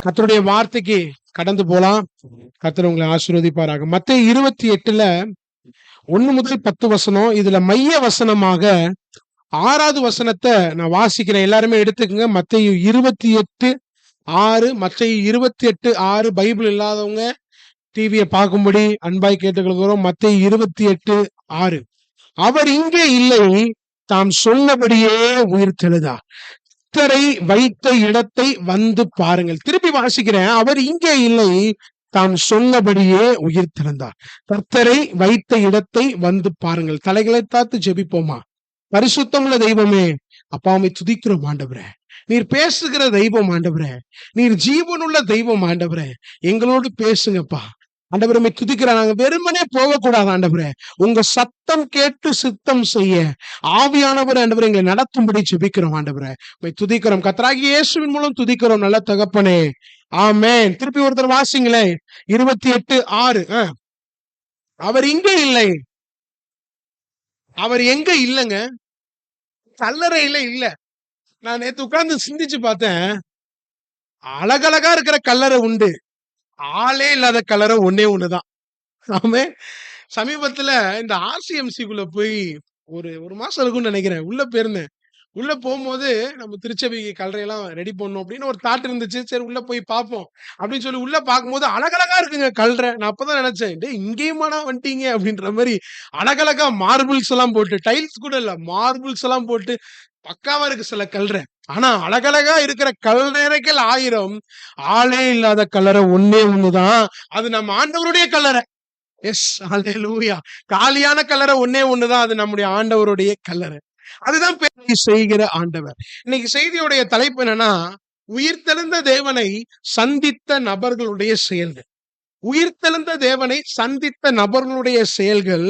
கர்த்தருடைய வார்த்தைக்கு கடந்து போலாம். கர்த்தர் உங்களை ஆசீர்வதிப்பாராக. மத்தேயு 28ல 1 முதல் 10 வசனம். இதுல மைய வசனமாக 6வது வசனத்தை நான் வாசிக்கிறேன். எல்லாருமே எடுத்துக்கங்க. மத்தேயு 28:6, மத்தேயு 28:6. பைபிள் இல்லாதவங்க டிவியை பார்க்கும்படி அன்பாய் கேட்டுக்கொள்கிறோம். மத்தேயு 28:6. அவர் இங்கே இல்லை, தாம் சொன்னபடியே உயிர் தெழுந்தார். கர்த்தரை வைத்த இடத்தை வந்து பாருங்கள். திருப்பி வாசிக்கிறேன். அவர் இங்கே இல்லை, தாம் சொன்னபடியே உயிர் திறந்தார். கர்த்தரை வைத்த இடத்தை வந்து பாருங்கள். தலைகளை தாத்து ஜெபிப்போமா. பரிசுத்தமுள்ள தெய்வமே, அப்பாவை துதிக்கிறோம் ஆண்டவரே. நீர் பேசுகிற தெய்வம் ஆண்டவரே, நீர் ஜீவனுள்ள தெய்வம் ஆண்டவரே, எங்களோடு பேசுங்கப்பா. ஆண்டவரே துதிக்கிற நாங்க வெறுமனே போகக்கூடாது ஆண்டவரே. உங்க சத்தம் கேட்டு சித்தம் செய்ய ஆவியானவர் ஆண்டவரே எங்களை நடத்தும்படி ஜெபிக்கிறோம் ஆண்டவரே. துதிக்கிறோம் கர்த்தராகிய இயேசுவின் மூலம் துதிக்கிறோம் நல்ல தகப்பனே. ஆமென். திருப்பி ஒருத்தர் வாசிங்களே. 28:6. அவர் இங்கே இல்லை. அவர் எங்க இல்லைங்க? கல்லறையில இல்ல. நான் நேத்து உட்கார்ந்து சிந்திச்சு பார்த்தேன். அழகழகா இருக்கிற கல்லறை உண்டு, ஆளே இல்லாத கல்லறை ஒன்னே ஒண்ணுதான். ஆமே. சமீபத்துல இந்த ஆர்சிஎம்சிக்குள்ள போய் ஒரு மாசம் இருக்கும்னு நினைக்கிறேன். உள்ள போயிருந்தேன். உள்ள போகும்போது நம்ம திருச்சபைக்கு கல்லறையெல்லாம் ரெடி பண்ணணும் அப்படின்னு ஒரு தாட் இருந்துச்சு. சரி உள்ள போய் பார்ப்போம் அப்படின்னு சொல்லி உள்ள பார்க்கும்போது அழகழகா இருக்குங்க கல்லறை. நான் அப்பதான் நினைச்சேன், டே இங்கேயுமாடா வந்துட்டீங்க அப்படின்ற மாதிரி. அழகழகா மார்பிள்ஸ் எல்லாம் போட்டு, டைல்ஸ் கூட இல்ல, மார்பிள்ஸ் எல்லாம் போட்டு பக்காவா இருக்கு சில கல்லறை. ஆனா அழகழகா இருக்கிற கல்லறைகள் 1000, ஆளே இல்லாத கல்லறை ஒன்னே ஒண்ணுதான். அது நம்ம ஆண்டவருடைய கல்லறை. எஸ், அல்லேலூயா. காலியான கல்லறை ஒன்னே ஒண்ணுதான். அது நம்முடைய ஆண்டவருடைய கல்லறை. அதுதான் பேரை செய்கிற ஆண்டவர். இன்னைக்கு செய்தியுடைய தலைப்பு என்னன்னா, உயிர்த்தெழுந்த தேவனை சந்தித்த நபர்களுடைய செயல்கள். உயிர்த்தெழுந்த தேவனை சந்தித்த நபர்களுடைய செயல்கள்.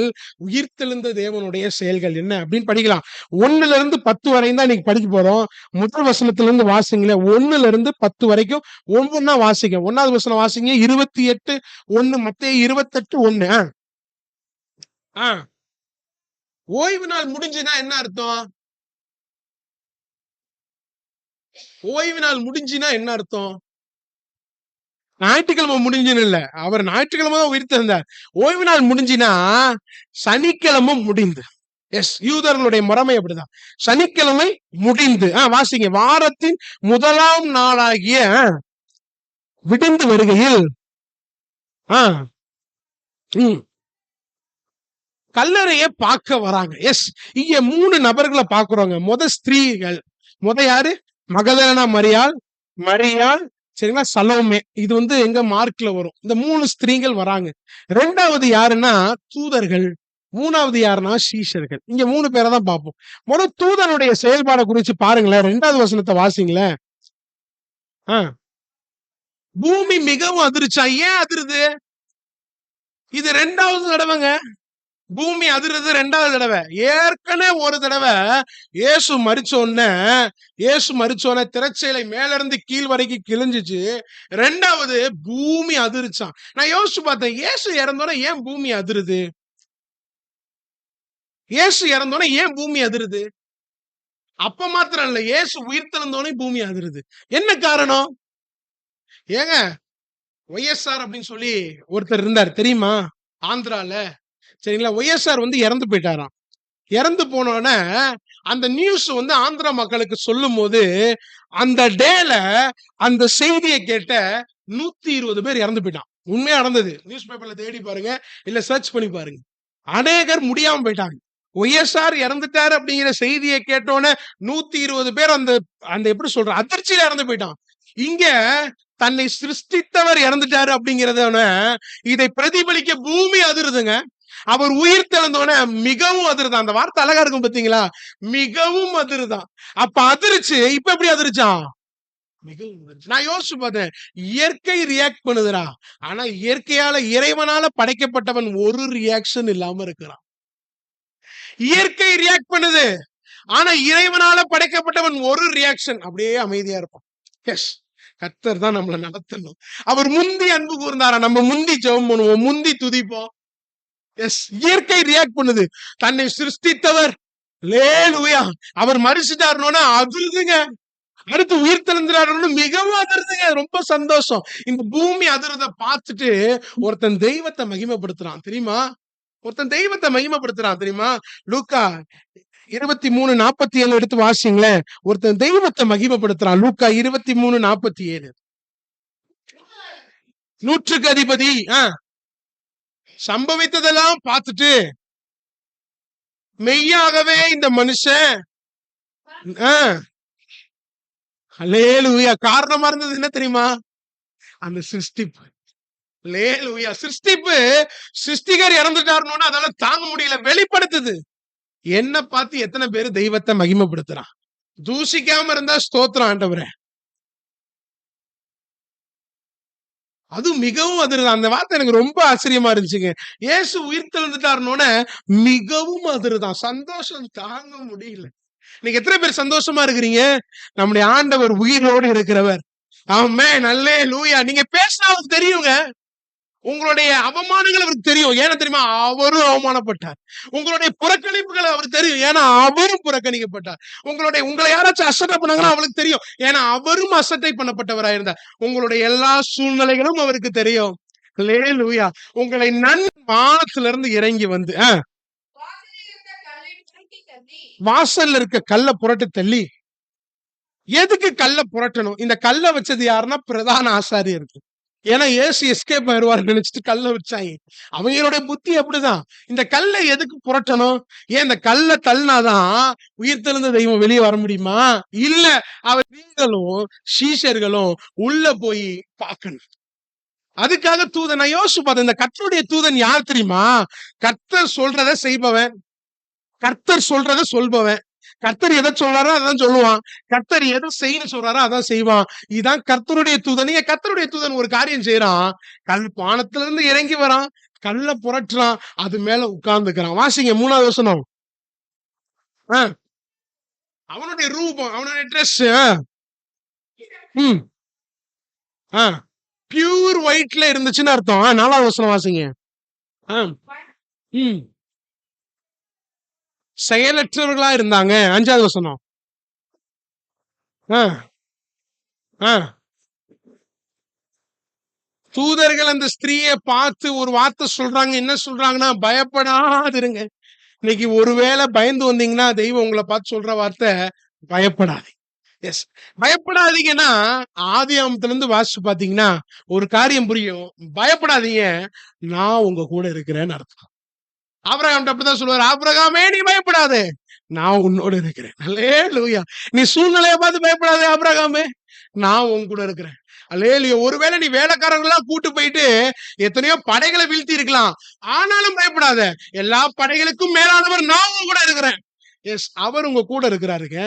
உயிர்த்தெழுந்த தேவனுடைய செயல்கள் என்ன அப்படின்னு படிக்கலாம். 1-10 வரையும் தான் இன்னைக்கு படிக்க போறோம். முதல் வசனத்துல இருந்து வாசிங்களேன். 1-10 வரைக்கும் ஒவ்வொன்னா வாசிங்க. 1வது வசனம் வாசிங்க. 28:1. மத்தேயு 28:1. ஓய்வு நாள் முடிஞ்சுன்னா என்ன அர்த்தம்? ஓய்வு நாள் முடிஞ்சுன்னா என்ன அர்த்தம்? ஞாயிற்றுக்கிழமை முடிஞ்சுன்னு இல்ல. அவர் ஞாயிற்றுக்கிழமை தான் உயிர்த்தெழுந்தார். ஓய்வு நாள் முடிஞ்சுன்னா சனிக்கிழமை முடிந்து. எஸ், யூதர்களுடைய முறைமை அப்படிதான். சனிக்கிழமை முடிந்து. வாசிங்க. வாரத்தின் முதலாம் நாளாகிய விடிந்து வருகையில் கல்லறைய பார்க்க வராங்க. எஸ், இங்க 3 நபர்களை பாக்குறோங்க. ஸ்திரீகள். யாரு? மகதலேனா மரியாள், சரிங்களா, சலோமே. இது எங்க மார்க்ல வரும். இந்த 3 ஸ்திரீகள் வராங்க. 2வது யாருன்னா தூதர்கள். 3வது யாருன்னா சீஷர்கள். இங்க 3 பேரை தான் பார்ப்போம். தூதனுடைய செயல்பாடை குறிச்சு பாருங்களேன். 2வது வசனத்தை வாசிங்களேன். பூமி மிகவும் அதிர்ச்சா. ஏன் அதிருது? இது 2வது தடவைங்க. பூமி அதிர்றது 2வது தடவை. ஏற்கனவே ஒரு தடவை இயேசு மரிச்சோன்ன திரைச்சீலை மேல இருந்து கீழ் வரைக்கும் கிழிஞ்சிச்சு. 2வது பூமி அதிர்ச்சான். நான் யோசிச்சு பார்த்தேன், இயேசு இறந்தோட ஏன் பூமி அதிருது? இயேசு இறந்தோட ஏன் பூமி அதிருது? அப்ப மாத்திரம் இல்ல, இயேசு உயிர்த்தெழுந்தோனே பூமி அதிருது. என்ன காரணம்? ஏங்க, ஒய்எஸ்ஆர் அப்படின்னு சொல்லி ஒருத்தர் இருந்தார் தெரியுமா? ஆந்திரால. சரிங்களா, ஒய்எஸ்ஆர் இறந்து போயிட்டாராம். இறந்து போனோட அந்த நியூஸ் ஆந்திரா மக்களுக்கு சொல்லும் போது அந்த டேல அந்த செய்தியை கேட்ட 120 பேர் இறந்து போயிட்டான். உண்மையா நடந்தது. நியூஸ் பேப்பர்ல தேடி பாருங்க, இல்ல சர்ச் பண்ணி பாருங்க. அநேகர் முடியாம போயிட்டாங்க. ஒய்எஸ்ஆர் இறந்துட்டாரு அப்படிங்கிற செய்தியை கேட்டோன்னே 120 பேர் அந்த எப்படி சொல்ற அதிர்ச்சியில இறந்து போயிட்டான். இங்க தன்னை சிருஷ்டித்தவர் இறந்துட்டாரு அப்படிங்கறத இதை பிரதிபலிக்க பூமி அதிருதுங்க. அவர் உயிர் தெழுந்தோட மிகவும் அதிர்தான். அந்த வார்த்தை அழகா இருக்கும் பாத்தீங்களா? மிகவும் அதிர்தான். அப்ப அதிர்ச்சு. இப்ப எப்படி அதிர்ச்சான்? மிகவும். நான் யோசிச்சு பார்த்தேன், இயற்கை ரியாக்ட் பண்ணுதுடா. ஆனா இயற்கையால, இறைவனால படைக்கப்பட்டவன் ஒரு ரியாக்ஷன் இல்லாம இருக்கிறான். இயற்கை ரியாக்ட் பண்ணுது, ஆனா இறைவனால படைக்கப்பட்டவன் ஒரு ரியாக்ஷன், அப்படியே அமைதியா இருப்பான். எஸ், கர்த்தர் தான் நம்மளை நடத்தணும். அவர் முந்தி அன்பு கூர்ந்தாரா, நம்ம முந்தி ஜெபம் பண்ணுவோம், முந்தி துதிப்போம். எஸ், இயற்கை ரியாக்ட் பண்ணுது. தன்னை சிருஷ்டித்தவர், அல்லேலூயா, அவர் மரிச்சிட்டாருன்னா அதிருதுங்க. அடுத்து உயிர்த்தெழுந்தாருன்னு மிகவும் அதிருதுங்க. ரொம்ப சந்தோஷம். இந்த பூமி அதிர்றத பார்த்துட்டு ஒருத்தன் தெய்வத்தை மகிமைப்படுத்துறான் தெரியுமா? ஒருத்தன் தெய்வத்தை மகிமைப்படுத்துறான் தெரியுமா? லூக்கா 23:47 எடுத்து வாசிங்களேன். ஒருத்தன் தெய்வத்தை மகிமைப்படுத்துறான். லூக்கா 23:47. 100க்கு அதிபதி சம்பவித்ததெல்லாம் பார்த்துட்டு மெய்யாகவே இந்த மனுஷன் அல்லேலூயா காரணமா இருந்தது என்ன தெரியுமா? அந்த சிருஷ்டிப்பு. அல்லேலூயா சிருஷ்டிப்பு. சிருஷ்டிகர் இறந்துட்டாருன்னு அதால தாங்க முடியல, வெளிப்படுத்துது. என்ன பார்த்து எத்தனை பேரு தெய்வத்தை மகிமைப்படுத்துறான்? தூசிக்காம இருந்தா ஸ்தோத்திரம் ஆண்டவரே. அது மிகவும் அதிருது. அந்த வார்த்தை எனக்கு ரொம்ப ஆச்சரியமா இருந்துச்சுங்க. இயேசு உயிர்த்தெழுந்துட்டாருன்னு மிகவும் அதிருதான். சந்தோஷம் தாங்க முடியல. நீங்க எத்தனை பேர் சந்தோஷமா இருக்கிறீங்க? நம்முடைய ஆண்டவர் உயிரோடு இருக்கிறவர். ஆமென் அல்லேலூயா. நீங்க பேசினா அவருக்கு தெரியுங்க. உங்களுடைய அவமானங்கள் அவருக்கு தெரியும். ஏன்னா தெரியுமா? அவரும் அவமானப்பட்டார். உங்களுடைய புறக்கணிப்புகள் அவருக்கு தெரியும். ஏன்னா அவரும் புறக்கணிக்கப்பட்டார். உங்களை யாராச்சும் அசட்டை பண்ணாங்கன்னா அவளுக்கு தெரியும். ஏன்னா அவரும் அசட்டை பண்ணப்பட்டவராக இருந்தார். உங்களுடைய எல்லா சூழ்நிலைகளும் அவருக்கு தெரியும். அல்லேலூயா. உங்களை வானத்திலிருந்து இறங்கி வந்து வாசல்ல இருக்க கல்ல புரட்டு தள்ளி. எதுக்கு கல்ல புரட்டணும்? இந்த கல்ல வச்சது யாருன்னா பிரதான ஆசாரியருக்கு. ஏன்னா இயேசு எஸ்கேப் ஆயிடுவார் நினைச்சிட்டு கல்ல வச்சாங்க. அவங்களுடைய புத்தி அப்படிதான். இந்த கல்லை எதுக்கு புரட்டணும்? ஏன் இந்த கல்ல தள்ளினாதான் உயிர்த்தெழுந்த தெய்வம் வெளியே வர முடியுமா? இல்ல, அவர் நீங்களும் சீஷர்களும் உள்ள போய் பார்க்கணும். அதுக்காக தூதன். நான் யோசிச்சு பார்த்தேன், இந்த கர்த்தருடைய தூதன் யார் தெரியுமா? கர்த்தர் சொல்றதை செய்பவன், கர்த்தர் சொல்றதை சொல்பவன். கர்த்தர் எதை சொல்றாரோ அதான் சொல்லுவான். கர்த்தர் எதை செய்யணும் சொல்றாரோ அதான் செய்வான். இதுதான் கர்த்தருடைய தூதன். நீங்க கர்த்தருடைய தூதன் ஒரு காரியம் செய்யறான். கல் வானத்துல இருந்து இறங்கி வரான், கல்ல புரட்டுறான், அது மேல உட்கார்ந்துக்கிறான். வாசிங்க 3வது வசனம். அவனுடைய ரூபம், அவனுடைய ட்ரெஸ் பியூர் ஒயிட்ல இருந்துச்சுன்னு அர்த்தம். 4வது வசனம் வாசிங்க. செயலற்றவர்களா இருந்தாங்க. 5வது வசனம். தூதர்கள் அந்த ஸ்திரீயை பார்த்து ஒரு வார்த்தை சொல்றாங்க. என்ன சொல்றாங்கன்னா, பயப்படாதிருங்க. இன்னைக்கு ஒருவேளை பயந்து வந்தீங்கன்னா தெய்வம் உங்களை பார்த்து சொல்ற வார்த்தை பயப்படாதீங்க. எஸ், பயப்படாதீங்கன்னா ஆதியாகமத்துல இருந்து வாசிச்சு பாத்தீங்கன்னா ஒரு காரியம் புரியும். பயப்படாதீங்க, நான் உங்க கூட இருக்கிறேன்னு அர்த்தம். ஆபிரகாம் அப்படிதான் சொல்லுவாரு, ஆபிரகாமே நீ பயப்படாதே, நான் உன்னோட இருக்கிறேன். அல்லேலூயா. நீ சூழ்நிலையை பார்த்து பயப்படாதே ஆபிரகாமே, நான் உன் கூட இருக்கிறேன். அல்லேலூயா. ஒருவேளை நீ வேலைக்காரங்களா கூட்டு போயிட்டு எத்தனையோ படைகளை வீழ்த்தி இருக்கலாம், ஆனாலும் பயப்படாத. எல்லா படைகளுக்கும் மேலானவர் நான் உங்க கூட இருக்கிறேன். எஸ், அவர் உங்க கூட இருக்கிறாருங்க.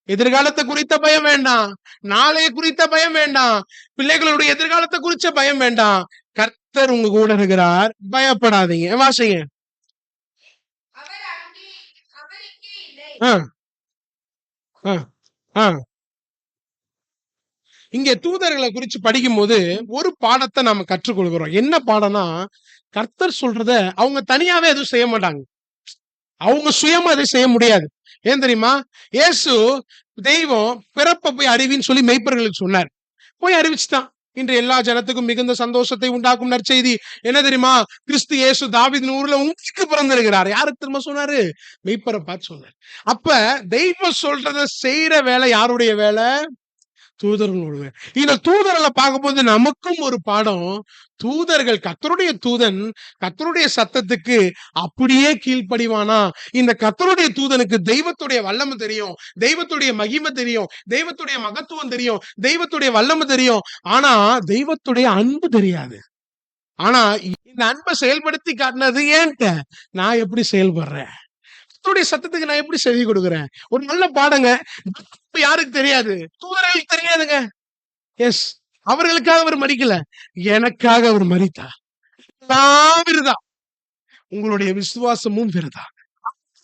எதிர்காலத்தை குறித்த பயம் வேண்டாம், நாளைய குறித்த பயம் வேண்டாம், பிள்ளைகளுடைய எதிர்காலத்தை குறிச்ச பயம் வேண்டாம். கர்த்தர் உங்க கூட இருக்கிறார், பயப்படாதீங்க. வாசிங்க. இங்க தூதர்களை குறிச்சு படிக்கும் போது ஒரு பாடத்தை நாம கற்றுக்கொள்கிறோம். என்ன பாடம்னா, கர்த்தர் சொல்றத அவங்க தனியாவே எதுவும் செய்ய மாட்டாங்க. அவங்க சுயமா அதை செய்ய முடியாது. ஏன் தெரியுமா? இயேசு தெய்வம் பிறப்ப போய் அறிவின்னு சொல்லி மெய்ப்பர்களுக்கு சொன்னார். போய் அறிவிச்சுட்டான். இன்று எல்லா ஜனத்துக்கும் மிகுந்த சந்தோஷத்தை உண்டாக்கும் நற்செய்தி என்ன தெரியுமா? கிறிஸ்து இயேசு தாவீதின் ஊர்ல உங்களுக்கு பிறந்திருக்கிறார். யாருக்கு திரும்ப சொன்னாரு? மெய்ப்பரை பார்த்து சொன்னார். அப்ப தெய்வம் சொல்றத செய்யற வேலை யாருடைய வேலை? தூதர்களோட. இந்த தூதர்களை பார்க்கும்போது நமக்கும் ஒரு பாடம். தூதர்கள், கர்த்தருடைய தூதன் கர்த்தருடைய சத்தத்துக்கு அப்படியே கீழ்ப்படிவானா? இந்த கர்த்தருடைய தூதனுக்கு தெய்வத்துடைய வல்லமை தெரியும், தெய்வத்துடைய மகிமை தெரியும், தெய்வத்துடைய மகத்துவம் தெரியும், தெய்வத்துடைய வல்லமை தெரியும். ஆனா தெய்வத்துடைய அன்பு தெரியாது. ஆனா இந்த அன்பை செயல்படுத்தி காட்டினது ஏன்ட்ட நான் எப்படி செயல்படுறேன், கர்த்தருடைய சத்தத்துக்கு நான் எப்படி செவி கொடுக்கிறேன். ஒரு நல்ல பாடங்க. யாருக்கு தெரியாது? தூதர்களுக்கு தெரியாதுங்க. எஸ், அவர்களுக்காக அவர் மரிக்கல, எனக்காக அவர் மரித்தார். விருதா, உங்களுடைய விசுவாசமும் விருதா.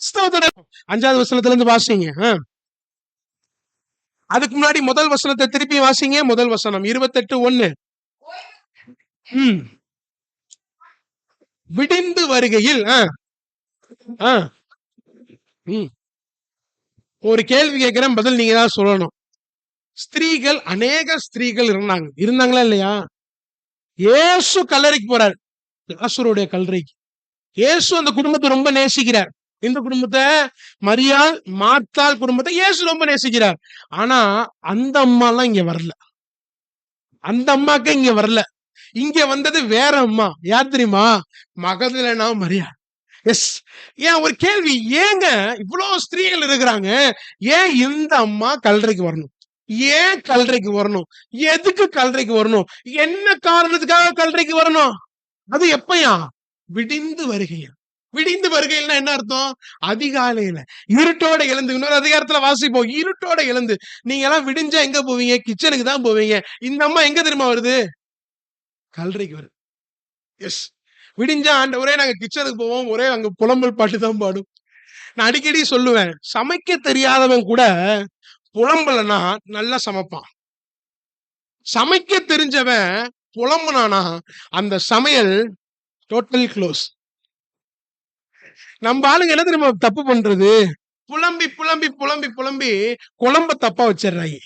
5வது வசனத்துல இருந்து வாசிங்க. அதுக்கு முன்னாடி முதல் வசனத்தை திருப்பி வாசிங்க. முதல் வசனம் 28:1. விடிந்து வருகையில் ஒரு கேள்வி கேட்கிறேன், பதில் நீங்க தான் சொல்லணும். ஸ்திரீகள், அநேக ஸ்திரீகள் இருந்தாங்களா இல்லையா? இயேசு கல்லறைக்கு போறார், லாசருடைய கல்லறைக்கு. இயேசு அந்த குடும்பத்தை ரொம்ப நேசிக்கிறார். இந்த குடும்பத்தை, மரியாள், மார்த்தாள் குடும்பத்தை இயேசு ரொம்ப நேசிக்கிறார். ஆனா அந்த அம்மாலாம் இங்க வரல. அந்த அம்மாக்கு இங்க வரல. இங்க வந்தது வேற அம்மா. யார் தெரியுமா? மகதலேனா மரியாள். எஸ். ஏன் ஒரு கேள்வி, ஏங்க இவ்வளவு ஸ்திரீகள் இருக்கிறாங்க, ஏன் இந்த அம்மா கல்லறைக்கு வரணும்? ஏன் கல்லறைக்கு வரணும்? எதுக்கு கல்லறைக்கு வரணும்? என்ன காரணத்துக்காக கல்லறைக்கு வரணும்? அது எப்பயா? விடிந்து வருகையா. விடிந்து வருகையில்னா என்ன அர்த்தம்? அதிகாலையில இருட்டோட எழுந்து. இன்னொரு அதிகாரத்துல வாசிப்போம், இருட்டோட எழுந்து. நீங்க எல்லாம் விடிஞ்சா எங்க போவீங்க? கிச்சனுக்கு தான் போவீங்க. இந்த அம்மா எங்க தெரியுமா வருது? கல்லறைக்கு வருது. எஸ். விடிஞ்சா ஆண்டவரே நாங்க கிச்சனுக்கு போவோம், ஒரே அங்க புலம்பல் பாட்டு தான் பாடும். நான் அடிக்கடி சொல்லுவேன், சமைக்க தெரியாதவன் கூட புலம்பலனா நல்லா சமைப்பான். சமைக்க தெரிஞ்சவன் புலம்புனானா அந்த சமையல் டோட்டல் க்ளோஸ். நம்ம ஆளுங்க என்ன தெரியுமா தப்பு பண்றது? புலம்பி புலம்பி புலம்பி புலம்பி குழம்ப தப்பா வச்சிடுறாங்க.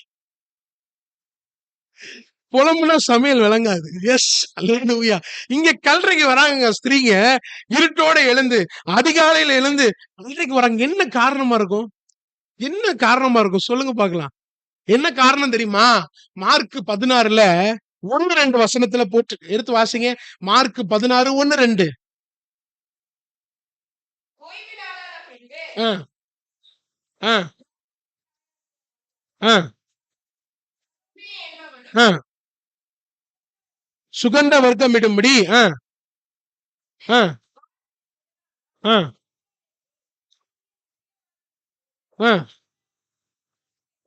புலம்புனா சமையல் விளங்காது. எஸ், அல்லேலூயா. இங்க கல்லறைக்கு வராங்க ஸ்திரீங்க, இருட்டோட எழுந்து, அதிகாலையில எழுந்து கல்லறைக்கு வராங்க. என்ன காரணமா இருக்கும்? என்ன காரணமா இருக்கும்? சொல்லுங்க பார்க்கலாம். என்ன காரணம் தெரியுமா? மார்க் 16ல 1, 2 வசனத்துல போட்டு எடுத்து வாசிங்க. மார்க் 16, 1, 2. ஆ, ஆ, ஆ, ஆ. சுகந்த வர்க்கம் இடும்படி. ஆ, ஆ, ஆ, ஆ.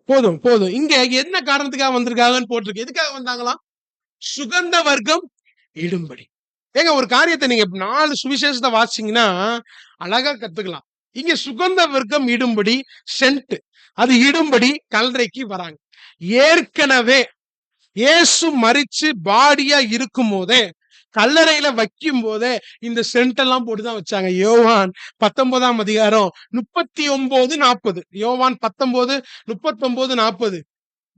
போதும், போதும். இங்க என்ன காரணத்துக்காக வந்திருக்காங்கன்னு போட்டிருக்கு. எதுக்காக வந்தாங்களாம்? சுகந்த வர்க்கம் இடும்படி. ஏங்க ஒரு காரியத்தை நீங்க 4 சுவிசேஷத்தை வாசிச்சீங்கன்னா அழகா கத்துக்கலாம். இங்க சுகந்த வர்க்கம் இடும்படி, சென்ட் அது இடும்படி கல்லறைக்கு வராங்க. ஏற்கனவே இயேசு மரிச்சு பாடியா இருக்கும் போதே, கல்லறையில வைக்கும் போதே இந்த சென்ட் எல்லாம் போட்டுதான் வச்சாங்க. யோவான் 19ஆம் அதிகாரம் 39, 40. யோவான் 19, 39, 40.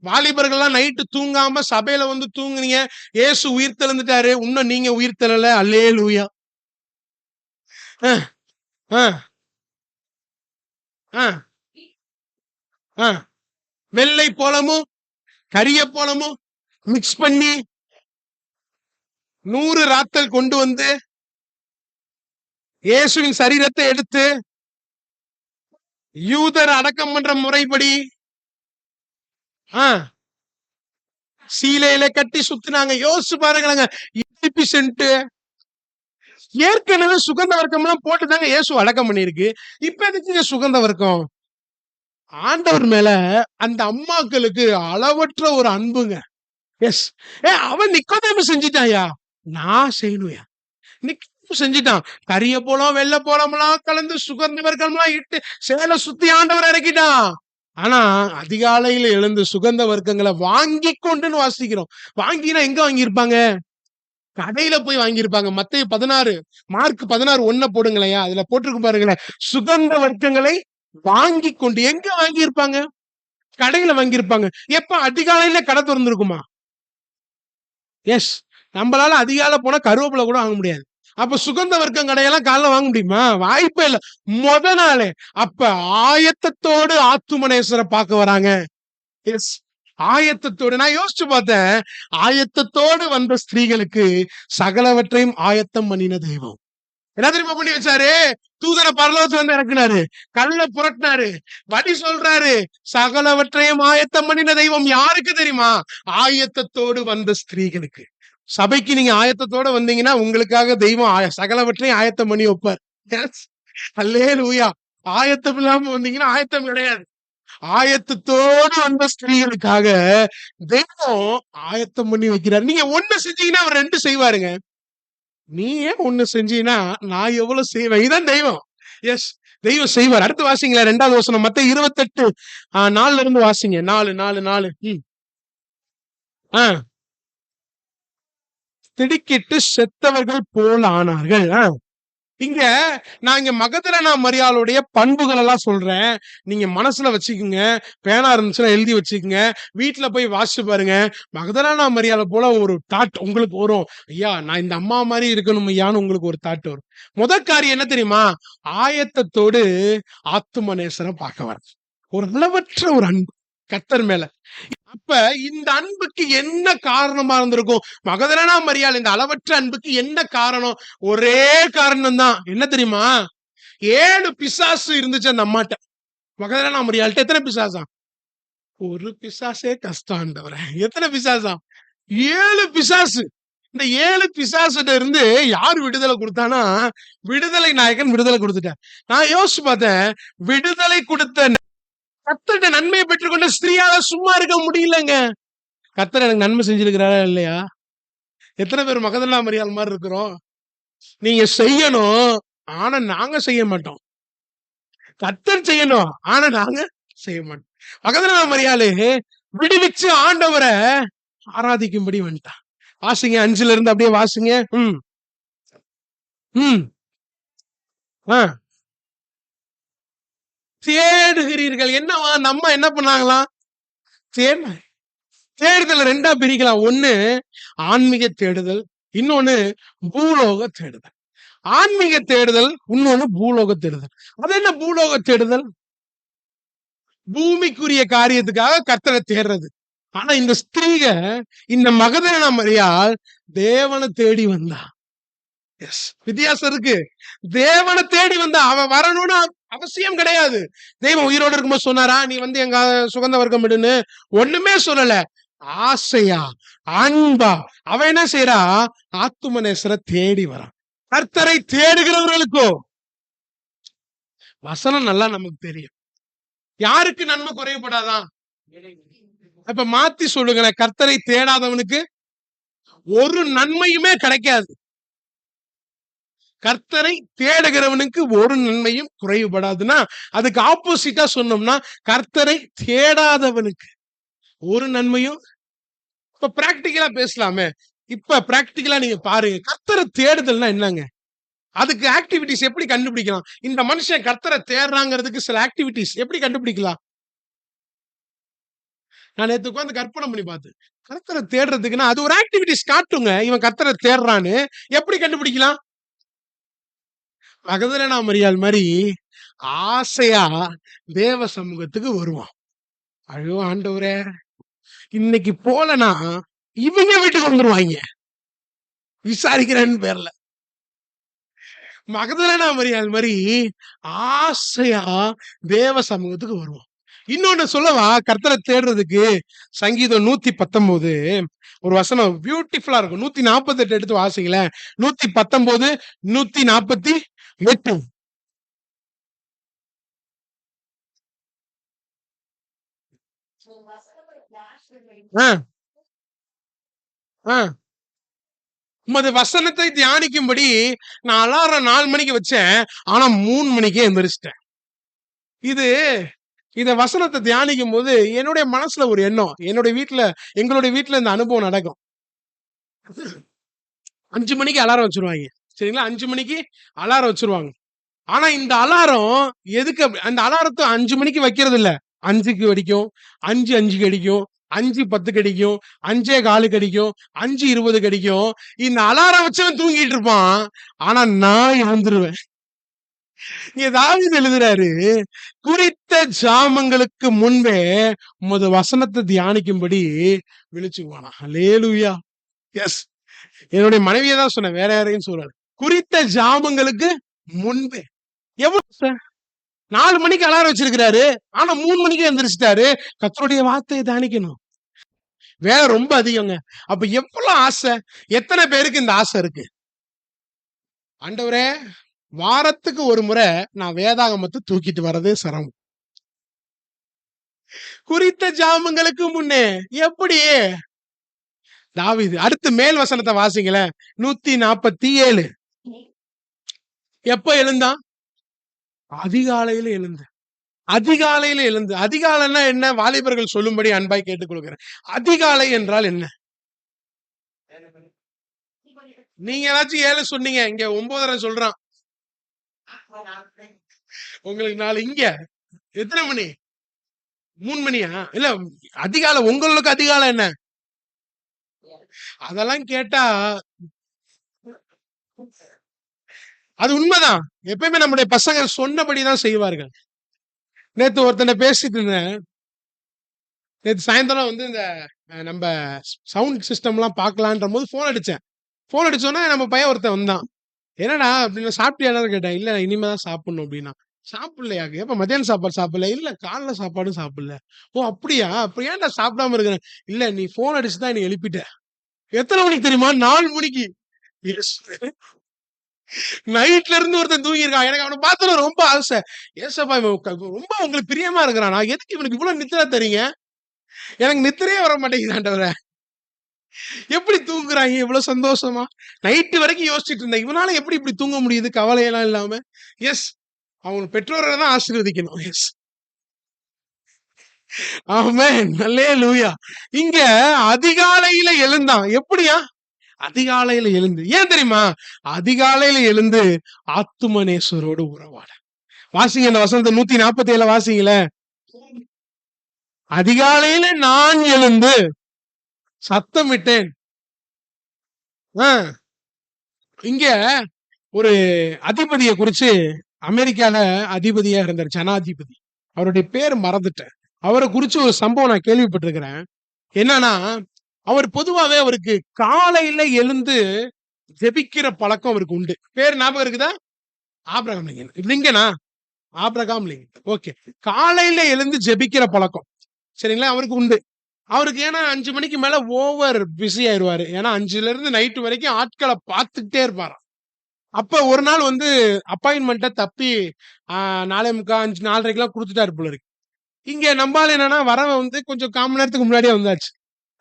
வாலிபர்கள்லாம் நைட்டு தூங்காம சபையில வந்து தூங்குனீங்க, இயேசு உயிர் தெழுந்துட்டாரு, இன்னும் நீங்க உயிர் தெழல. அல்லேலூயா. அஹ், அஹ், அஹ், அஹ். வெள்ளை போலமும் கரிய போலமும் மிக்ஸ் பண்ணி 100 ராத்தல் கொண்டு வந்து இயேசுவின் சரீரத்தை எடுத்து யூதர் அடக்கம் பண்ற முறைப்படி சீலையில கட்டி சுத்தினாங்க. யோசிச்சு பாருங்க. ஏற்கனவே சுகந்த வர்க்கம் எல்லாம் போட்டுதாங்க இயேசு அடக்கம் பண்ணிருக்கு. இப்ப எதுக்கு சுகந்த வர்க்கம்? ஆண்டவர் மேல அந்த அம்மாக்களுக்கு அளவற்ற ஒரு அன்புங்க. எஸ். அவன் நிக்கோதேமு செஞ்சிட்டாயா, நான் செய்யணுயா. நிக்கோதேமு செஞ்சிட்டான். கரிய போலம் வெள்ளை போலம்லாம் கலந்து சுகந்த வர்க்கம்லாம் இட்டு சேலை சுத்தி ஆண்டவர் இறக்கிட்டான். ஆனா அதிகாலையில எழுந்து சுகந்த வர்க்கங்களை வாங்கி கொண்டுன்னு வாசிக்கிறோம். வாங்கினா எங்க வாங்கியிருப்பாங்க? கடையில போய் வாங்கியிருப்பாங்க. மத்தேயு 16, மார்க் 16, 1 போடுங்களேன். அதுல போட்டிருக்கு பாருங்களேன். சுகந்த வர்க்கங்களை வாங்கி கொண்டு. எங்க வாங்கியிருப்பாங்க? கடையில வாங்கியிருப்பாங்க. எப்ப? அதிகாலையில கடை திறந்திருக்குமா? எஸ். நம்மளால அதிகாலை போனா கருவேப்பிலை கூட வாங்க முடியாது. அப்ப சுகந்த வர்க்கம் கடையெல்லாம் காலைல வாங்க முடியுமா? வாய்ப்பே இல்ல. முத நாளே அப்ப ஆயத்தத்தோடு ஆத்துமனேஸ்வரை பார்க்க வராங்க. எஸ். ஆயத்தத்தோடு. நான் யோசிச்சு பார்த்தேன், ஆயத்தத்தோடு வந்த ஸ்திரீகளுக்கு சகலவற்றையும் ஆயத்தம் பண்ணின தெய்வம். என்ன தெரியுமா பண்ணி வச்சாரு? தூதரை பரலோகத்துல வந்து இறக்குனாரு, கல்ல புரட்டினாரு, வழி சொல்றாரு. சகலவற்றையும் ஆயத்தம் பண்ணின தெய்வம் யாருக்கு தெரியுமா? ஆயத்தத்தோடு வந்த ஸ்திரீகளுக்கு. சபைக்கு நீங்க ஆயத்தத்தோட வந்தீங்கன்னா உங்களுக்காக தெய்வம் சகலவற்றையும் ஆயத்தம் பண்ணி வைப்பார். அல்லேலூயா. ஆயத்தம் இல்லாம வந்தீங்கன்னா ஆயத்தம் கிடையாது. ஆயத்தத்தோடு வந்த ஸ்திரீகளுக்காக தெய்வம் ஆயத்தம் பண்ணி வைக்கிறார். நீங்க ஒண்ணு செஞ்சீங்கன்னா அவர் 2 செய்வாருங்க. நீ ஏன் ஒண்ணு செஞ்சீங்கன்னா நான் எவ்வளவு செய்வேன். இதான் தெய்வம். எஸ். தெய்வம் செய்வார். அடுத்து வாசிங்களேன். 2வது வசனம் மத்தேயு 28, 4ல இருந்து வாசிங்க. 4, 4, 4. திடுக்கிட்டு செத்தவர்கள் போல் ஆனார்கள். இங்க நான் இங்க மகதலேனா மரியாளுடைய பண்புகள் எல்லாம் சொல்றேன். நீங்க மனசுல வச்சுக்குங்க. பேனா இருந்துச்சுன்னா எழுதி வச்சுக்குங்க. வீட்டுல போய் வாசிச்சு பாருங்க. மகதலேனா மரியாளை போல ஒரு தாட் உங்களுக்கு வரும். ஐயா நான் இந்த அம்மா மாதிரி இருக்கணும் ஐயான்னு உங்களுக்கு ஒரு தாட் வரும். முதல் காரியம் என்ன தெரியுமா? ஆயத்தத்தோடு ஆத்தும நேசரை பார்க்க வர ஒரு அளவற்ற ஒரு அன்பு கர்த்தர் மேல. அப்ப இந்த அன்புக்கு என்ன காரணமா இருந்திருக்கும்? மகதலேனா மரியாள் இந்த அளவற்ற அன்புக்கு என்ன காரணம்? ஒரே காரணம் தான். என்ன தெரியுமா? 7 பிசாசு இருந்துச்சு அந்த அம்மாட்ட. மகதலேனா மரியாள்கிட்ட எத்தனை பிசாசா? ஒரு பிசாசே கஷ்டம் ஆண்டவரே. எத்தனை பிசாசா? 7 பிசாசு. இந்த 7 பிசாசுட்ட இருந்து யார் விடுதலை கொடுத்தானா? விடுதலை நாயகன் விடுதலை கொடுத்துட்டார். நான் யோசிச்சு பார்த்தேன். விடுதலை கொடுத்த கர்த்தர்ட்ட நன்மையை பெற்றுக்கொண்ட ஸ்திரீயால சும்மா இருக்க முடியலங்க. கர்த்தர் எனக்கு நன்மை செஞ்சிருக்கிறாரா இல்லையா? எத்தனை பேர் மகதலேனா மரியாள் மாதிரி இருக்கிறோம்? நீங்க செய்யணும், ஆனா நாங்க செய்ய மாட்டோம். கர்த்தர் செய்யணும், ஆனா நாங்க செய்ய மாட்டோம். மகதலேனா மரியாளு விடுவிச்சு ஆண்டவரை ஆராதிக்கும்படி வந்துட்டான். வாசிங்க 5ல இருந்து அப்படியே வாசிங்க. தேடுகிறீர்கள் என்னவா? நம்ம என்ன பண்ணாங்களாம்? தேடுதல் 2ஆ பிரிக்கலாம். ஒண்ணு ஆன்மீக தேடுதல், இன்னொன்னு பூலோக தேடுதல். ஆன்மீக தேடுதல், இன்னொன்னு பூலோக தேடுதல். அது என்ன பூலோக தேடுதல்? பூமிக்குரிய காரியத்துக்காக கர்த்தரை தேடுறது. ஆனா இந்த ஸ்திரீக, இந்த மகதலேனா மரியாள் தேவனை தேடி வந்தா. வித்தியாசம் இருக்கு. தேவனை தேடி வந்தா. அவன் வரணும்னு அவசியம் கிடையாது. தெய்வம் உயிரோடு இருக்கும்போது சொன்னாரா நீ வந்து எங்க சுகந்த வர்க்கம் விடுன்னு? ஒண்ணுமே சொல்லல. ஆசையா அன்பா அவன் என்ன செய்யறா? ஆத்தும நேசரை தேடி வரான். கர்த்தரை தேடுகிறவர்களுக்கோ வசனம் நல்லா நமக்கு தெரியும். யாருக்கு நன்மை குறைவுபடாதான்? அப்ப மாத்தி சொல்லுங்களேன். கர்த்தரை தேடாதவனுக்கு ஒரு நன்மையுமே கிடைக்காது. கர்த்தரை தேடுகிறவனுக்கு ஒரு நன்மையும் குறைவுபடாதுன்னா அதுக்கு ஆப்போசிட்டா சொன்னோம்னா கர்த்தரை தேடாதவனுக்கு ஒரு நன்மையும். இப்ப பிராக்டிகலா பேசலாமே. இப்ப பிராக்டிகலா நீங்க பாருங்க. கர்த்தரை தேடுதல்னா என்னங்க? அதுக்கு ஆக்டிவிட்டிஸ் எப்படி கண்டுபிடிக்கலாம்? இந்த மனுஷன் கர்த்தரை தேடுறாங்கிறதுக்கு சில ஆக்டிவிட்டிஸ் எப்படி கண்டுபிடிக்கலாம்? நான் நேத்து உட்கார்ந்து கற்பனை பண்ணி பார்த்தேன். கர்த்தரை தேடுறதுக்குன்னா அது ஒரு ஆக்டிவிட்டிஸ் காட்டுங்க. இவன் கர்த்தரை தேடுறான்னு எப்படி கண்டுபிடிக்கலாம்? மகதலேனா மரியாள் மாதிரி ஆசையா தேவ சமூகத்துக்கு வருவான். ஐயோ ஆண்டவரே, இன்னைக்கு போலனா இவங்க வீட்டுக்கு வந்துருவாங்க விசாரிக்கிறேன்னு பேர்ல. மகதலேனா மரியாள் மாதிரி ஆசையா தேவ சமூகத்துக்கு வருவோம். இன்னொன்னு சொல்லவா? கர்த்தரை தேடுறதுக்கு சங்கீதம் 119 ஒரு வசனம் பியூட்டிஃபுல்லா இருக்கும். 148 எடுத்து வாசிங்களேன். 119 148 உமது வசனத்தை தியானிக்கும்படி நான் அலாரம் 4 மணிக்கு வச்சேன். ஆனா 3 மணிக்கே எந்திரிச்சிட்டேன். இத வசனத்தை தியானிக்கும் போது என்னுடைய மனசுல ஒரு எண்ணம். எங்களுடைய வீட்டுல இந்த அனுபவம் நடக்கும். 5 மணிக்கு அலாரம் வச்சிருவாங்க. சரிங்களா? 5 மணிக்கு அலாரம் வச்சிருவாங்க. ஆனா இந்த அலாரம் எதுக்கு? அந்த அலாரத்தை 5 மணிக்கு வைக்கிறது இல்ல. 5க்கு அடிக்கும், 5:05க்கு அடிக்கும், 5:10க்கு அடிக்கும், 5:15க்கு அடிக்கும், 5:20க்கு அடிக்கும். இந்த அலாரம் வச்சவன் தூங்கிட்டு இருப்பான். ஆனா நான் எழுந்துருவேன். இங்க தாவீது எழுதுறாரு, குறித்த ஜாமங்களுக்கு முன்பே உமது வசனத்தை தியானிக்கும்படி விழிச்சுக்குவானா. அல்லேலூயா. எஸ். என்னுடைய மனைவியை தான் சொன்னேன், வேற யாரையும் சொல்லல. குறித்த ஜாமங்களுக்கு முன்பே. எவ்வளவு சார்? 4 மணிக்கு அலாரம் வச்சிருக்கிறாரு. ஆனா 3 மணிக்கு எந்திரிச்சிட்டாரு. கர்த்தருடைய வார்த்தையை தியானிக்கணும். வேலை ரொம்ப அதிகங்க. அப்ப எவ்வளவு ஆசை? எத்தனை பேருக்கு இந்த ஆசை இருக்கு? ஆண்டவரே, வாரத்துக்கு ஒரு முறை நான் வேதாகமத்தை தூக்கிட்டு வர்றதே சிரமம். குறித்த ஜாமங்களுக்கு முன்னே எப்படி? தாவீது. அடுத்து மேல் வசனத்தை வாசிங்களேன். 147 எப்ப எழுந்தான்? அதிகாலையில எழுந்து. அதிகாலைன்னா என்ன? வாலிபர்கள் சொல்லும்படி அன்பாய் கேட்டுக்கொள்கிறேன். அதிகாலை என்றால் என்ன? நீங்க ஏதாச்சும் 7 சொன்னீங்க. இங்க 9:30 சொல்றான். உங்களுக்கு நாளை இங்க எத்தனை மணி? 3 மணியா? இல்ல அதிகாலை. உங்களுக்கு அதிகாலை என்ன? அதெல்லாம் கேட்டா அது உண்மைதான். எப்பயுமே நம்முடைய பசங்க சொன்னபடிதான் செய்வார்கள். நேத்து ஒருத்தனை பேசிட்டு இருந்தேன். நேத்து சாயந்தரம் வந்து இந்த நம்ம சவுண்ட் சிஸ்டம்லாம் பார்க்கலான்ற போது ஃபோன் அடிச்சேன். ஃபோன் அடிச்சோன்னே நம்ம பையன் ஒருத்தன் வந்தான். என்னடா அப்படின்னு சாப்பிட்டியான்னு கேட்டேன். இல்ல இனிமே தான் சாப்பிடணும் அப்படின்னா. சாப்பிடலையா? எப்ப மத்தியானம் சாப்பாடு சாப்பிடல? இல்ல காலைல சாப்பாடும் சாப்பிடல. ஓ அப்படியா? அப்ப ஏன்டா சாப்பிடாம இருக்கிறேன்? இல்ல நீ ஃபோன் அடிச்சு தான் என்னை எழுப்பிட்ட. எத்தனை மணிக்கு தெரியுமா? 4 மணிக்கு. நைட்ல இருந்து ஒருத்தன் தூங்கியிருக்கான். எனக்கு அவனை பார்த்தோன்னே ரொம்ப ஆசை. ஏசப்பா இவன் ரொம்ப உங்களுக்கு பிரியமா இருக்கிறான். நான் எதுக்கு இவனுக்கு இவ்வளவு நித்திரை தரீங்க? எனக்கு நித்திரையே வர மாட்டேங்குது ஆண்டவரே. எப்படி தூங்குறாங்க இவ்வளவு சந்தோஷமா? நைட்டு வரைக்கும் யோசிச்சுட்டு இருந்தேன். இவனால எப்படி இப்படி தூங்க முடியுது கவலையெல்லாம் இல்லாம? எஸ், அவங்க பெற்றோரை தான் ஆசீர்வதிக்கணும். எஸ், ஆமென், அல்லேலூயா. இங்க அதிகாலையில எழுந்தான். எப்படியா? அதிகாலையில எழுந்து. ஏன் தெரியுமா? அதிகாலையில எழுந்து ஆத்துமனேஸ்வரோடு உறவாட. வாசிங்க இந்த வசனத்தை 147 வாசிங்கள. அதிகாலையில நான் எழுந்து சத்தமிட்டேன். இங்க ஒரு அதிபதியை குறிச்சு, அமெரிக்கால அதிபதியா இருந்தார், ஜனாதிபதி. அவருடைய பேர் மறந்துட்டேன். அவரை குறிச்சு ஒரு சம்பவம் நான் கேள்விப்பட்டிருக்கிறேன். என்னன்னா, அவர் பொதுவாவே அவருக்கு காலையில எழுந்து ஜெபிக்கிற பழக்கம் அவருக்கு உண்டு. பேர் ஞாபகம் இருக்குதா? Abraham Lincoln. லிங்கனா? Abraham Lincoln. ஓகே. காலையில எழுந்து ஜெபிக்கிற பழக்கம் சரிங்களா அவருக்கு உண்டு. அவருக்கு ஏன்னா 5 மணிக்கு மேல ஓவர் பிஸி ஆயிருவாரு. ஏன்னா 5ல இருந்து நைட்டு வரைக்கும் ஆட்களை பார்த்துக்கிட்டே இருப்பாராம். அப்ப ஒரு நாள் வந்து அப்பாயின்மெண்ட்டை தப்பி 4:45 5 4:30க்கெல்லாம் கொடுத்துட்டாரு போல இருக்கு. இங்க நம்பால என்னன்னா வரவன் வந்து கொஞ்சம் 1/4 மணி நேரத்துக்கு முன்னாடியே வந்தாச்சு.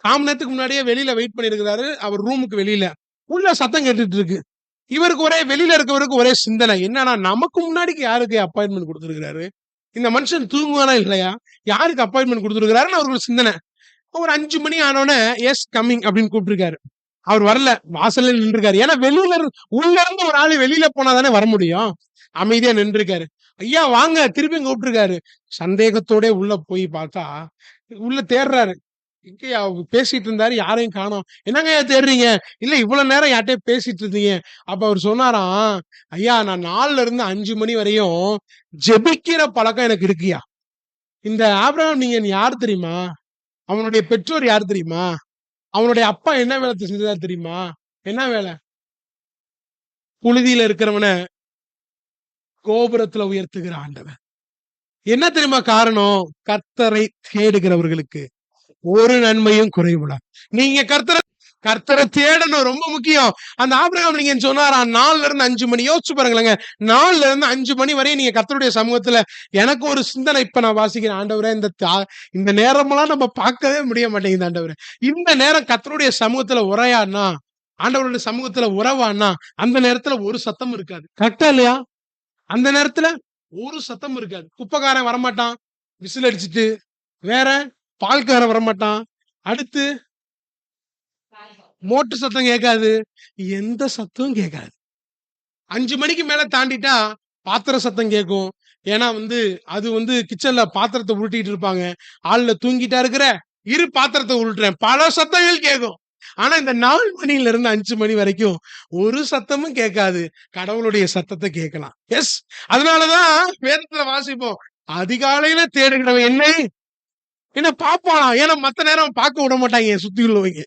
1/4 மணி நேரத்துக்கு முன்னாடியே வெளியில வெயிட் பண்ணிருக்கிறாரு. அவர் ரூமுக்கு வெளியில உள்ள சத்தம் கேட்டுட்டு இருக்கு. இவருக்கு ஒரே வெளியில இருக்கவருக்கு ஒரே சிந்தனை, என்னன்னா நமக்கு முன்னாடிக்கு யாருக்கு அப்பாயின்மெண்ட் கொடுத்துருக்காரு? இந்த மனுஷன் தூங்குவானா இல்லையா? யாருக்கு அப்பாயின்மெண்ட் கொடுத்துருக்காருன்னு அவருக்கு சிந்தனை. ஒரு 5 மணி ஆனோடனே எஸ் கம்மிங் அப்படின்னு கூப்பிட்டுருக்காரு. அவர் வரல, வாசல்ல நின்றுருக்காரு. ஏன்னா வெளியில உள்ள இருந்து ஒரு ஆளு வெளியில போனாதானே வர முடியும். அமைதியா நின்றுருக்காரு. ஐயா வாங்க திருப்பி கூப்பிட்டுருக்காரு. சந்தேகத்தோட உள்ள போய் பார்த்தா உள்ள தேடுறாரு. இங்கயா பேசிட்டு இருந்தாரு, யாரையும் காணோம். என்னங்க தேடுறீங்க? இல்ல இவ்வளவு நேரம் யார்கிட்டயும் பேசிட்டு இருந்தீங்க. அப்ப அவர் சொன்னாராம், ஐயா நான் 4ல இருந்து 5 மணி வரையும் ஜெபிக்கிற பழக்கம் எனக்கு இருக்குயா. இந்த ஆபிரகாம் நீங்க யார் தெரியுமா? அவனுடைய பெற்றோர் யார் தெரியுமா? அவனுடைய அப்பா என்ன வேலை செஞ்சதா தெரியுமா? என்ன வேலை? புழுதியில இருக்கிறவன கோபுரத்துல உயர்த்துகிற ஆண்டவன். என்ன தெரியுமா காரணம்? கர்த்தரை தேடுகிறவர்களுக்கு ஒரு நன்மையும் குறைவுடாது. நீங்க கர்த்தரை தேடணும், ரொம்ப முக்கியம். அந்த ஆபிரகாம் நீங்க சொன்னாராம் 4ல இருந்து 5 மணி. யோசிச்சு பாருங்களேங்க, 4ல இருந்து 5 மணி வரையும் நீங்க கர்த்தருடைய சமூகத்துல. எனக்கு ஒரு சிந்தனை இப்ப நான் வாசிக்கிறேன். ஆண்டவரே இந்த நேரமெல்லாம் நம்ம பார்க்கவே முடிய மாட்டேங்குது ஆண்டவரே. இந்த நேரம் கர்த்தருடைய சமூகத்துல உரையாடினா, ஆண்டவருடைய சமூகத்துல உறவானா, அந்த நேரத்துல ஒரு சத்தம் இருக்காது. கரெக்டா இல்லையா? அந்த நேரத்துல ஒரு சத்தம் இருக்காது. குப்பைக்காரன் வரமாட்டான் விசில் அடிச்சுட்டு, வேற பால்காரன் வரமாட்டான், அடுத்து மோட்டர் சத்தம் கேட்காது, எந்த சத்தமும் கேட்காது. 5 மணிக்கு மேல தாண்டிட்டா பாத்திர சத்தம் கேட்கும். ஏன்னா வந்து அது வந்து கிச்சன்ல பாத்திரத்தை உருட்டிட்டு இருப்பாங்க. ஆள்ல தூங்கிட்டா இருக்கிற, இரு பாத்திரத்தை உருட்டுறேன், பல சத்தங்கள் கேட்கும். ஆனா இந்த 4 மணில இருந்து 5 மணி வரைக்கும் ஒரு சத்தமும் கேட்காது. கடவுளுடைய சத்தத்தை கேட்கலாம். எஸ், அதனாலதான் வேதத்துல வாசிப்போம், அதிகாலையில தேடுகிறவன் என்ன பாப்பானா. ஏன்னா மத்த நேரம் பார்க்க விட மாட்டாங்க சுத்தி உள்ளவங்க.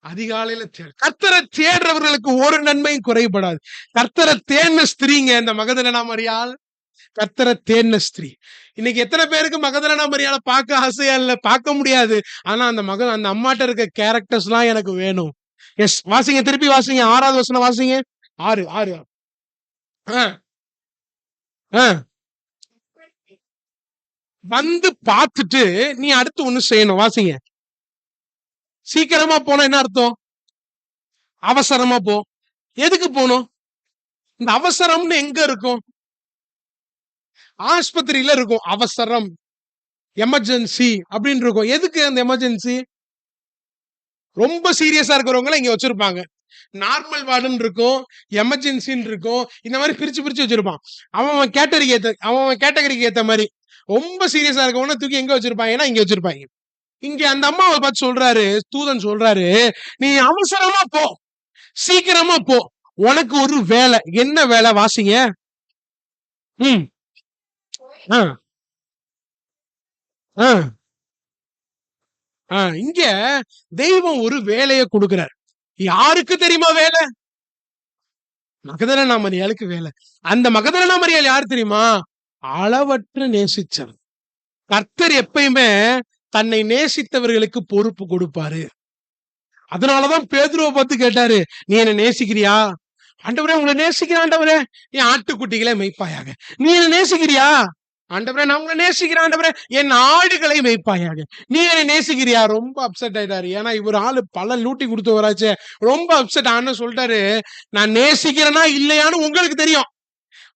அதிகாலையில கர்த்தரை தேடுறவர்களுக்கு ஒரு நன்மையும் குறைபடாது. கர்த்தரை தேடின ஸ்திரீங்க இந்த மகதலேனா மரியாள். கர்த்தரை தேடின ஸ்திரீ. இன்னைக்கு எத்தனை பேருக்கு மகதலேனா மரியாளை பார்க்க ஆசையா இல்ல? பார்க்க முடியாது. ஆனா அந்த அம்மாட்ட இருக்க கேரக்டர்ஸ் எல்லாம் எனக்கு வேணும். எஸ், வாசிங்க, திருப்பி வாசிங்க, 6வது வசனம் வாசிங்க. 6 வந்து பார்த்துட்டு நீ அடுத்து ஒண்ணு செய்யணும். வாசிங்க. சீக்கிரமா போனா என்ன அர்த்தம்? அவசரமா போ. எதுக்கு போகணும்? இந்த அவசரம்னு எங்க இருக்கும்? ஆஸ்பத்திரியில இருக்கும் அவசரம், எமர்ஜென்சி அப்படின்னு இருக்கும். எதுக்கு அந்த எமர்ஜென்சி? ரொம்ப சீரியஸா இருக்கிறவங்கள இங்க வச்சிருப்பாங்க. நார்மல் வார்டுன்னு இருக்கும், எமர்ஜென்சின்னு இருக்கும். இந்த மாதிரி பிரிச்சு பிரிச்சு வச்சிருப்பான். அவன் கேட்டகரிக்கு ஏத்த மாதிரி. ரொம்ப சீரியஸா இருக்கவன தூக்கி எங்க வச்சிருப்பாங்கன்னா இங்க வச்சிருப்பாங்க. இங்க அந்த அம்மாவை பார்த்து சொல்றாரு, தூதன் சொல்றாரு, நீ அவசரமா போ, சீக்கிரமா போ, உனக்கு ஒரு வேலை. என்ன வேலை வாசிங்க. இங்க தெய்வம் ஒரு வேலையை கொடுக்கிறார். யாருக்கு தெரியுமா வேலை? மகதலேனா மரியாளுக்கு வேலை. அந்த மகதலேனா மரியாள் யாரு தெரியுமா? அளவற்று நேசிச்சவர். கர்த்தர் எப்பயுமே தன்னை நேசித்தவர்களுக்கு பொறுப்பு கொடுப்பாரு. அதனாலதான் பேதுருவை பார்த்து கேட்டாரு, நீ என்ன நேசிக்கிறியா? ஆண்டவரே உங்களை நேசிக்கிறேன் ஆண்டவரே, என் ஆட்டுக்குட்டிகளை மெய்ப்பாயாக. நீ என்ன நேசிக்கிறியா? ஆண்டவரே நான் உங்களை நேசிக்கிறேன் ஆண்டவரே, என் ஆடுகளை மெய்ப்பாயாக. நீ என்ன நேசிக்கிறியா? ரொம்ப அப்செட் ஆயிட்டாரு. ஏன்னா இவர் ஆளு பல லூட்டி கொடுத்தவராச்சே. ரொம்ப அப்செட் ஆன சொல்லிட்டாரு, நான் நேசிக்கிறேனா இல்லையான்னு உங்களுக்கு தெரியும்.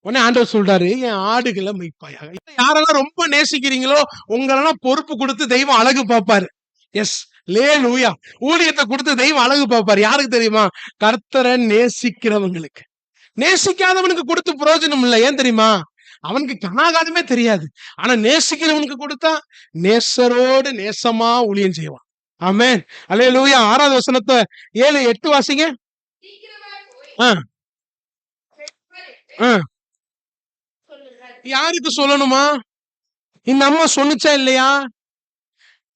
உடனே ஆண்டவர் சொல்றாரு, என் ஆடுகளை மெய்ப்பாயாக. யாரெல்லாம் ரொம்ப நேசிக்கிறீங்களோ உங்களெல்லாம் பொறுப்பு கொடுத்து தெய்வம் அழகு பார்ப்பாரு. எஸ், லேலூயா. ஊழியத்தை கொடுத்து தெய்வம் அழகு பார்ப்பாரு. யாருக்கு தெரியுமா? கர்த்தரை நேசிக்கிறவங்களுக்கு. நேசிக்காதவனுக்கு கொடுத்து பிரயோஜனம் இல்லை. ஏன் தெரியுமா? அவனுக்கு கனாகாதமே தெரியாது. ஆனா நேசிக்கிறவனுக்கு கொடுத்தா நேசரோடு நேசமா ஊழியம் செய்வான். ஆமென், அல்லேலூயா. 6வது வசனத்தை 7, 8 வாசிங்க. யாருக்கு சொல்லணுமா? இந்த அம்மா சொன்னுச்சா இல்லையா?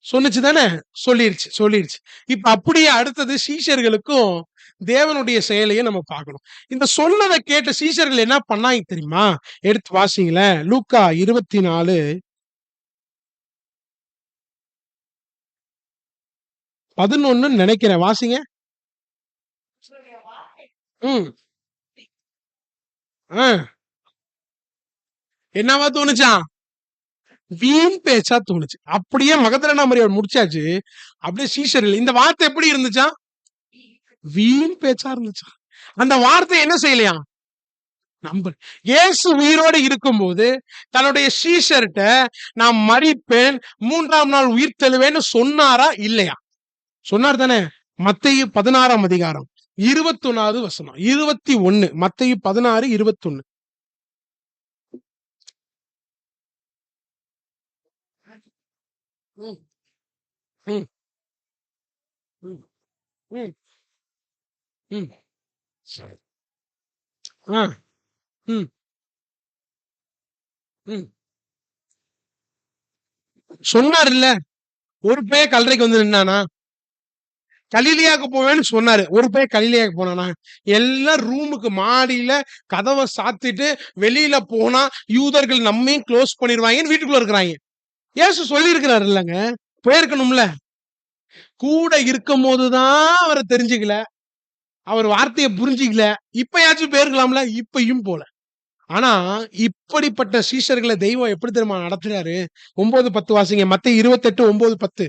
சொன்னுச்சு தானே? சொல்லிருச்சு. இப்ப அப்படியே அடுத்தது சீஷர்களுக்கும் தேவனுடைய செயலையும் நம்ம பார்க்கணும். இந்த சொன்னதை கேட்ட சீஷர்கள் என்ன பண்ணாங்க தெரியுமா? எடுத்து வாசிங்களேன். லூக்கா 24 11 நினைக்கிறேன். வாசிங்க. என்னவா தோணுச்சான்? வீண் பேச்சா தோணுச்சு. அப்படியே மகதலேனா மரியாள் முடிச்சாச்சு. அப்படியே சீஷர்கள் இந்த வார்த்தை எப்படி இருந்துச்சா? வீண் பேச்சா இருந்துச்சா? அந்த வார்த்தை என்ன செய்யலையா? நம்ப இயேசு உயிரோடு இருக்கும்போது தன்னுடைய சீஷர்கிட்ட நான் மரிப்பேன், 3ஆம் நாள் உயிர் தெழுவேன்னு சொன்னாரா இல்லையா? சொன்னார் தானே? மத்தேயு 16ஆம் அதிகாரம் 21வது வசனம் 21. மத்தேயு 16, 21. சொன்னார் இல்ல, ஒரு பைய கல்லறைக்கு வந்து நின்னானா? கலிலியாவுக்கு போவேன்னு சொன்னாரு. ஒரு பைய கலிலியாவுக்கு போனானா? எல்லாம் ரூமுக்கு மாடியில கதவை சாத்திட்டு வெளியில போனா யூதர்கள் நம்மையும் க்ளோஸ் பண்ணிடுவாங்கன்னு வீட்டுக்குள்ள இருக்கிறாங்க. இயேசு சொல்லி இருக்கிறாரு இல்லங்க, போயிருக்கணும்ல. கூட இருக்கும் போதுதான் அவரை தெரிஞ்சுக்கல, அவர் வார்த்தையை புரிஞ்சுக்கல. இப்பயாச்சும் போயிருக்கலாம்ல, இப்பயும் போல. ஆனா இப்படிப்பட்ட சீஷர்களை தெய்வம் எப்படி தெரியுமா நடத்துறாரு? 9-10 வாசிங்க. மத்தேயு 28, 9, 10.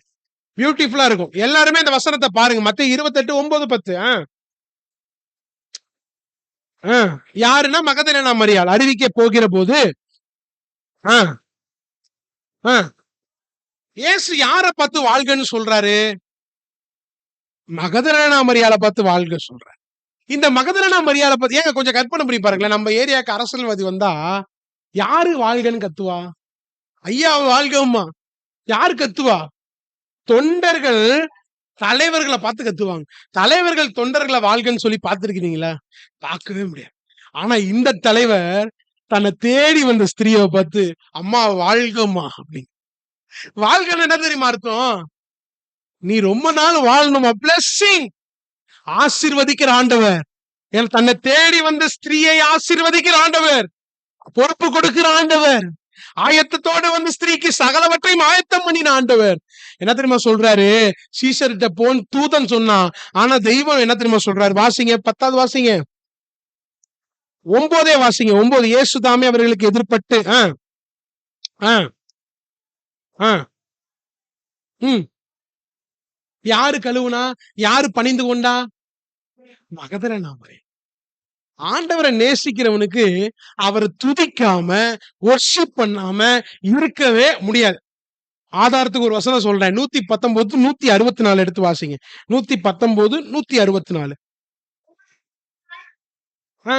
பியூட்டிஃபுல்லா இருக்கும். எல்லாருமே இந்த வசனத்தை பாருங்க. மத்தேயு 28, 9, 10. யாருன்னா மகதலேனா மரியாள் அறிவிக்க போகிற போது இயேசு யாரை பார்த்து வாழ்கன்னு சொல்றாரு? மகதலேனா மரியாளை பார்த்து வாழ்க சொல்றாரு. இந்த மகதலேனா மரியாளை பார்த்து ஏங்க கொஞ்சம் கற்பனை பண்ணி பாருங்களேன். நம்ம ஏரியாவுக்கு அரசியல்வாதி வந்தா யாரு வாழ்கன்னு கத்துவா? ஐயா வாழ்கம்மா. யாரு கத்துவா? தொண்டர்கள் தலைவர்களை பார்த்து கத்துவாங்க. தலைவர்கள் தொண்டர்களை வாழ்கன்னு சொல்லி பார்த்திருக்கிறீங்களா? பார்க்கவே முடியாது. ஆனா இந்த தலைவர் தன்னை தேடி வந்த ஸ்திரீயை பார்த்து அம்மா வாழ்கம்மா அப்படின்னு. வாழ்கன்னு என்ன தெரியுமா அர்த்தம்? நீ ரொம்ப நாள் வாழணுமா? பிளஸிங், ஆசீர்வதிக்கிற ஆண்டவர். தன்னை தேடி வந்த ஸ்திரீயை ஆசீர்வதிக்கிற ஆண்டவர், பொறுப்பு கொடுக்கிற ஆண்டவர், ஆயத்தத்தோடு வந்த ஸ்திரீக்கு சகலவற்றையும் ஆயத்தம் பண்ணின ஆண்டவர். என்ன தெரியுமா சொல்றாரு? சீஷர்கிட்ட போன் தூதன் சொன்னா, ஆனா தெய்வம் என்ன தெரியுமா சொல்றாரு? வாசிங்க, 10வது வாசிங்க, 9 வாசிங்க. 9. இயேசு தாமே அவர்களுக்கு எதிர்பட்டு யாரு கழுவுனா? யாரு பணிந்து கொண்டா? மகதலேனா மரியாள். ஆண்டவரை நேசிக்கிறவனுக்கு அவரை துதிக்காம வொர்ஷிப் பண்ணாம இருக்கவே முடியாது. ஆதாரத்துக்கு ஒரு வசனம் சொல்றேன். 119, 164 எடுத்து வாசிங்க. 119, 164. ஆ,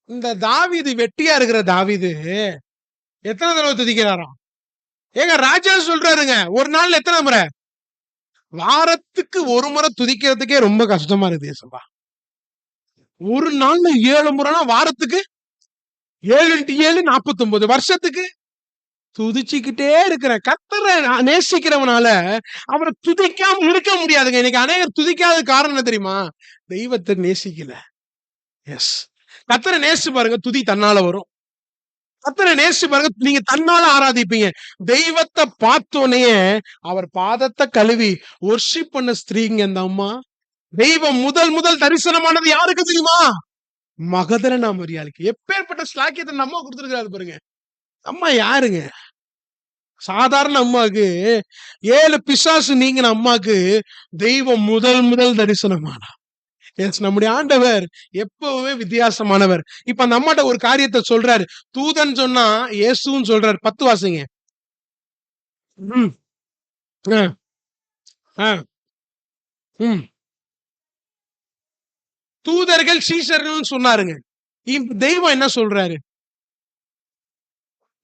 இந்த தாவீது வெட்டியா இருக்கிற தாவீது எத்தனை தடவை துதிக்கிறாராம்? ஏங்க ராஜா சொல்றாருங்க, ஒரு நாள்ல எத்தனை முறை? வாரத்துக்கு ஒரு முறை துதிக்கிறதுக்கே ரொம்ப கஷ்டமா இருக்குது ஏசப்பா. ஒரு நாள்ல 7 முறைனா வாரத்துக்கு 7 இன்டு 7 49 வருஷத்துக்கு துதிச்சுக்கிட்டே இருக்கிறேன். கர்த்தரை நேசிக்கிறவனால அவரை துதிக்காம இருக்க முடியாதுங்க. இன்னைக்கு அநேகர் துதிக்காத காரணம் என்ன தெரியுமா? தெய்வத்தை நேசிக்கல. எஸ். கர்த்தரை நேசிச்சு பாருங்க, துதி தன்னால வரும். கர்த்தரை நேசிச்சு பாருங்க, நீங்க தன்னால ஆராதிப்பீங்க. தெய்வத்தை பார்த்தோனே அவர் பாதத்தை கழுவி வொர்ஷிப் பண்ண ஸ்திரீங்க அந்த அம்மா. தெய்வம் முதல் முதல் தரிசனமானது யாருக்கு தெரியுமா? மகதலேனா மரியாளுக்கு. எப்பேற்பட்ட ஸ்லாக்கியத்தை நம்ம அம்மா கொடுத்திருக்காரு பாருங்க. அம்மா யாருங்க? சாதாரண அம்மாக்கு 7 பிசாசு நீங்கின அம்மாக்கு தெய்வம் முதல் முதல் தரிசனமானா. எஸ், நம்முடைய ஆண்டவர் எப்பவுமே வித்தியாசமானவர். இப்ப அந்த அம்மாட்ட ஒரு காரியத்தை சொல்றாரு. தூதன் சொன்னா இயேசுன்னு சொல்றாரு. 10 வாசிங்க. ம். ஆ, ஆ, ம். தூதர்கள் சீஷர்கள்னு சொன்னாருங்க. தெய்வம் என்ன சொல்றாரு?